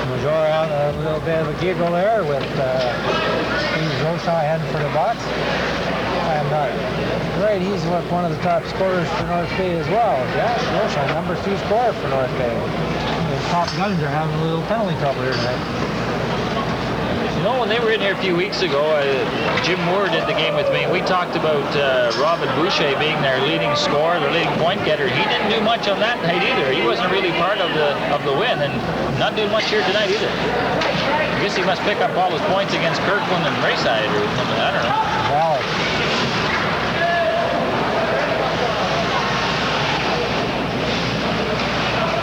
Major out a little bit of a giggle there with Roshaw heading for the box. I'm not right. He's one of the top scorers for North Bay as well. Yeah, Roshaw, number 2 scorer for North Bay. The top guns are having a little penalty trouble here tonight. You know, when they were in here a few weeks ago, Jim Moore did the game with me. We talked about Robin Boucher being their leading scorer, their leading point getter. He didn't do much on that night either. He wasn't really part of the win, and not doing much here tonight either. I guess he must pick up all his points against Kirkland and Rayside or something. I don't know. Valid.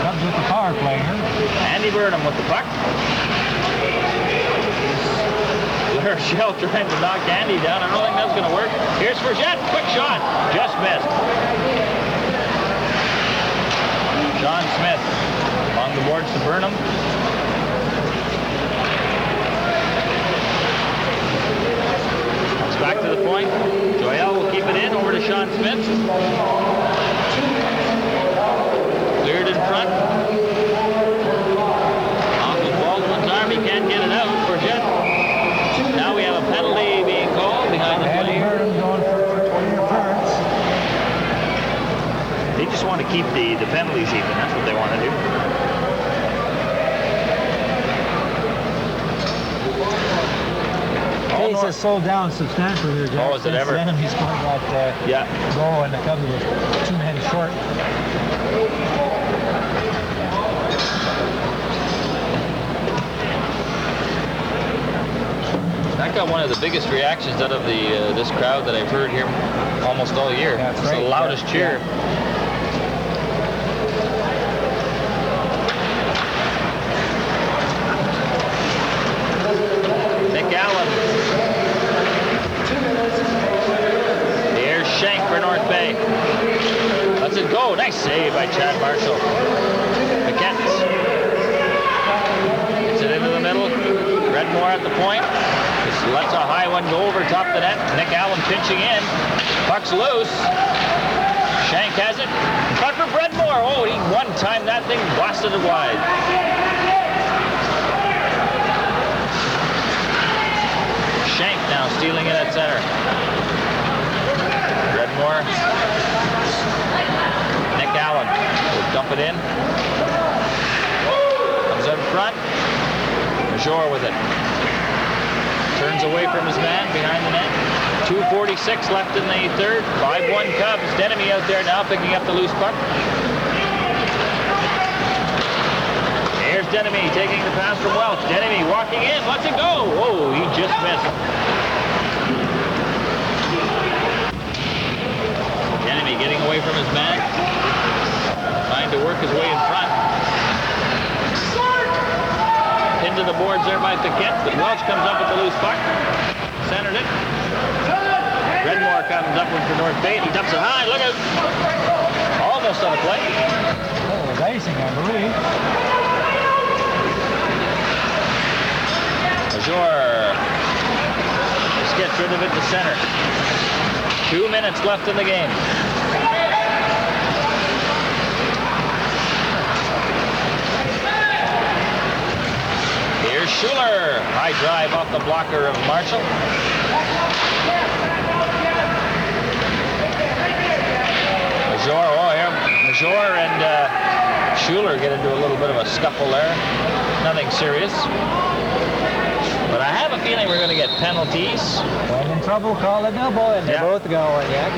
Cubs with the power play here. Andy Burnham with the puck. Shell trying to knock Andy down. I don't think that's going to work. Here's Forget. Quick shot. Just missed. Sean Smith along the boards to Burnham. Comes back to the point. Joel will keep it in. Over to Sean Smith. Cleared in front. Off of Baldwin's arm. He can't get it out. Forget. Now we have a penalty being called behind the play. Going for interference. They just want to keep the penalties even. That's what they want to do. Pace has slowed down substantially here, Jack. Oh, is it ever? Then he's scored that goal, and the Cubs were 2 men short. That got one of the biggest reactions out of this crowd that I've heard here almost all year. That's it's right. the loudest cheer. Nick Allen. Here's Shank for North Bay. Lets it go. Nice save by Chad Marshall. McKent. Gets it into the middle. Redmore at the point. Just lets a high one go over top the net. Nick Allen pinching in. Puck's loose. Shank has it. Cut for Redmore. Oh, he one-timed that thing, blasted it wide. Shank now stealing it at center. Redmore. Nick Allen will dump it in. Comes out front. Major with it. Turns away from his man behind the net. 2:46 left in the third. 5-1 Cubs. Denemy out there now picking up the loose puck. Here's Denemy taking the pass from Welch. Denemy walking in. Lets it go. Whoa, he just missed. Denemy getting away from his man. Trying to work his way in front. Into the boards there by Piquet, but Welch comes up with the loose puck. Centered it. Redmore comes up with for North Bay, and he dumps it high. Look out. Almost on the play. That was icing, I believe. Major just gets rid of it to center. 2 minutes left in the game. Here's Schuler. High drive off the blocker of Marshall. Major and Schuler get into a little bit of a scuffle there. Nothing serious. But I have a feeling we're going to get penalties. When in trouble, call a double, and they're both going, yeah.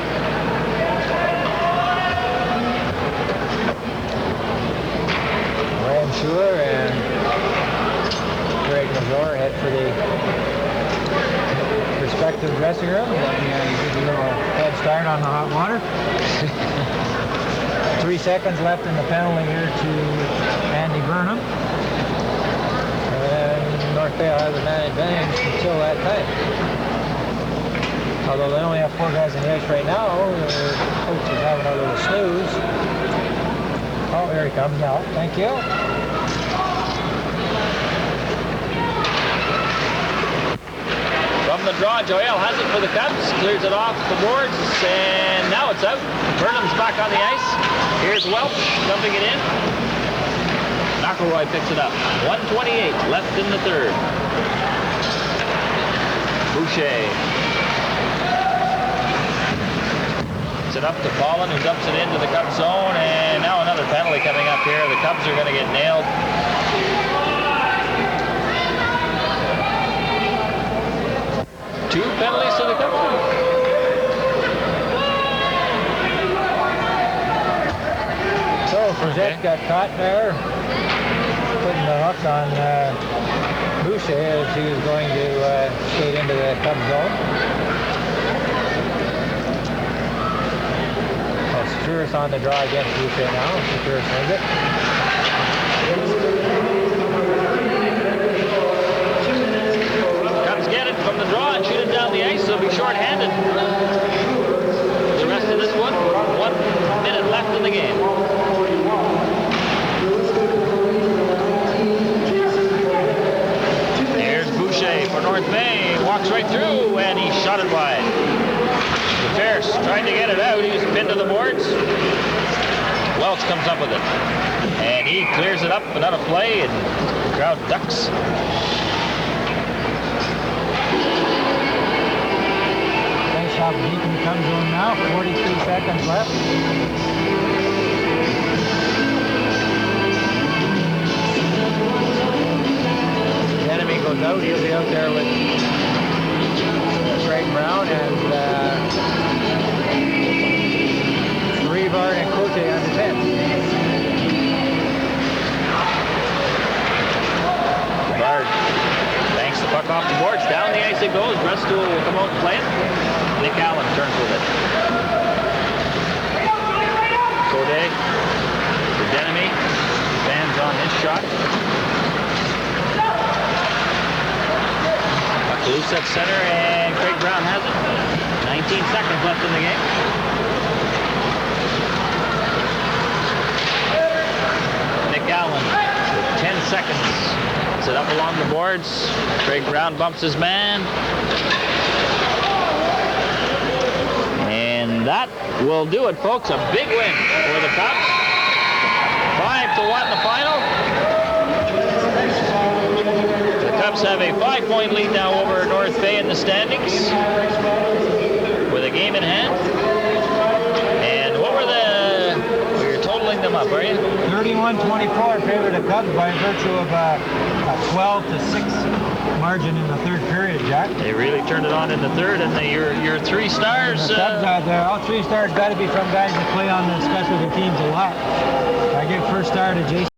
Graham Schuler and Greg Major head for the respective dressing room. Let me give you a little head start on the hot water. 3 seconds left in the penalty here to Andy Burnham. And North Bay will have the man advantage until that time. Although they only have 4 guys in the ice right now, their coach is having a little snooze. Oh, Here he comes now. Thank you. From the draw, Joel has it for the Cubs, clears it off the boards, and now it's out. Burnham's back on the ice. Here's Welch dumping it in. McElroy picks it up. 1:28 left in the third. Boucher. It's it up to Paulin, who dumps it into the Cubs zone, and now another penalty coming up here. The Cubs are going to get nailed. Two penalties to the Cubs. So Frazette got caught there, putting the hook on Boucher as he was going to skate into the Cub zone. Well, Stuart's on the draw against Boucher now. Stuart wins it. Cubs get it from the draw and shoot it down the ice. They'll be short-handed. The rest of this one, 1 minute left in the game. Boucher for North Bay, walks right through, and he shot it wide. DeFerce trying to get it out. He's pinned to the boards. Welch comes up with it, and he clears it up and out of play, and the crowd ducks. Face off deep in the Cub zone now. 43 seconds left. Enemy goes out, he'll be out there with Craig Brown and Rebar and Cote on the 10. Bard banks the puck off the boards, down the ice it goes. Brestool will come out and play it. Nick Allen turns with it. Cote, the Denemy, fans on his shot. Loose at center, and Craig Brown has it. 19 seconds left in the game. Nick Allen with 10 seconds. Set up along the boards. Craig Brown bumps his man. And that will do it, folks. A big win for the Cubs. 5-1 the final. The Cubs have a 5-point lead now over North Bay in the standings with a game in hand. And what were you're totaling them up, are you? 31-24 in favor of the Cubs by virtue of a 12-6 margin in the third period, Jack. They really turned it on in the third, and your three stars... The Cubs out there, all three stars got to be from guys that play on the specialty teams a lot. I give first star to Jason.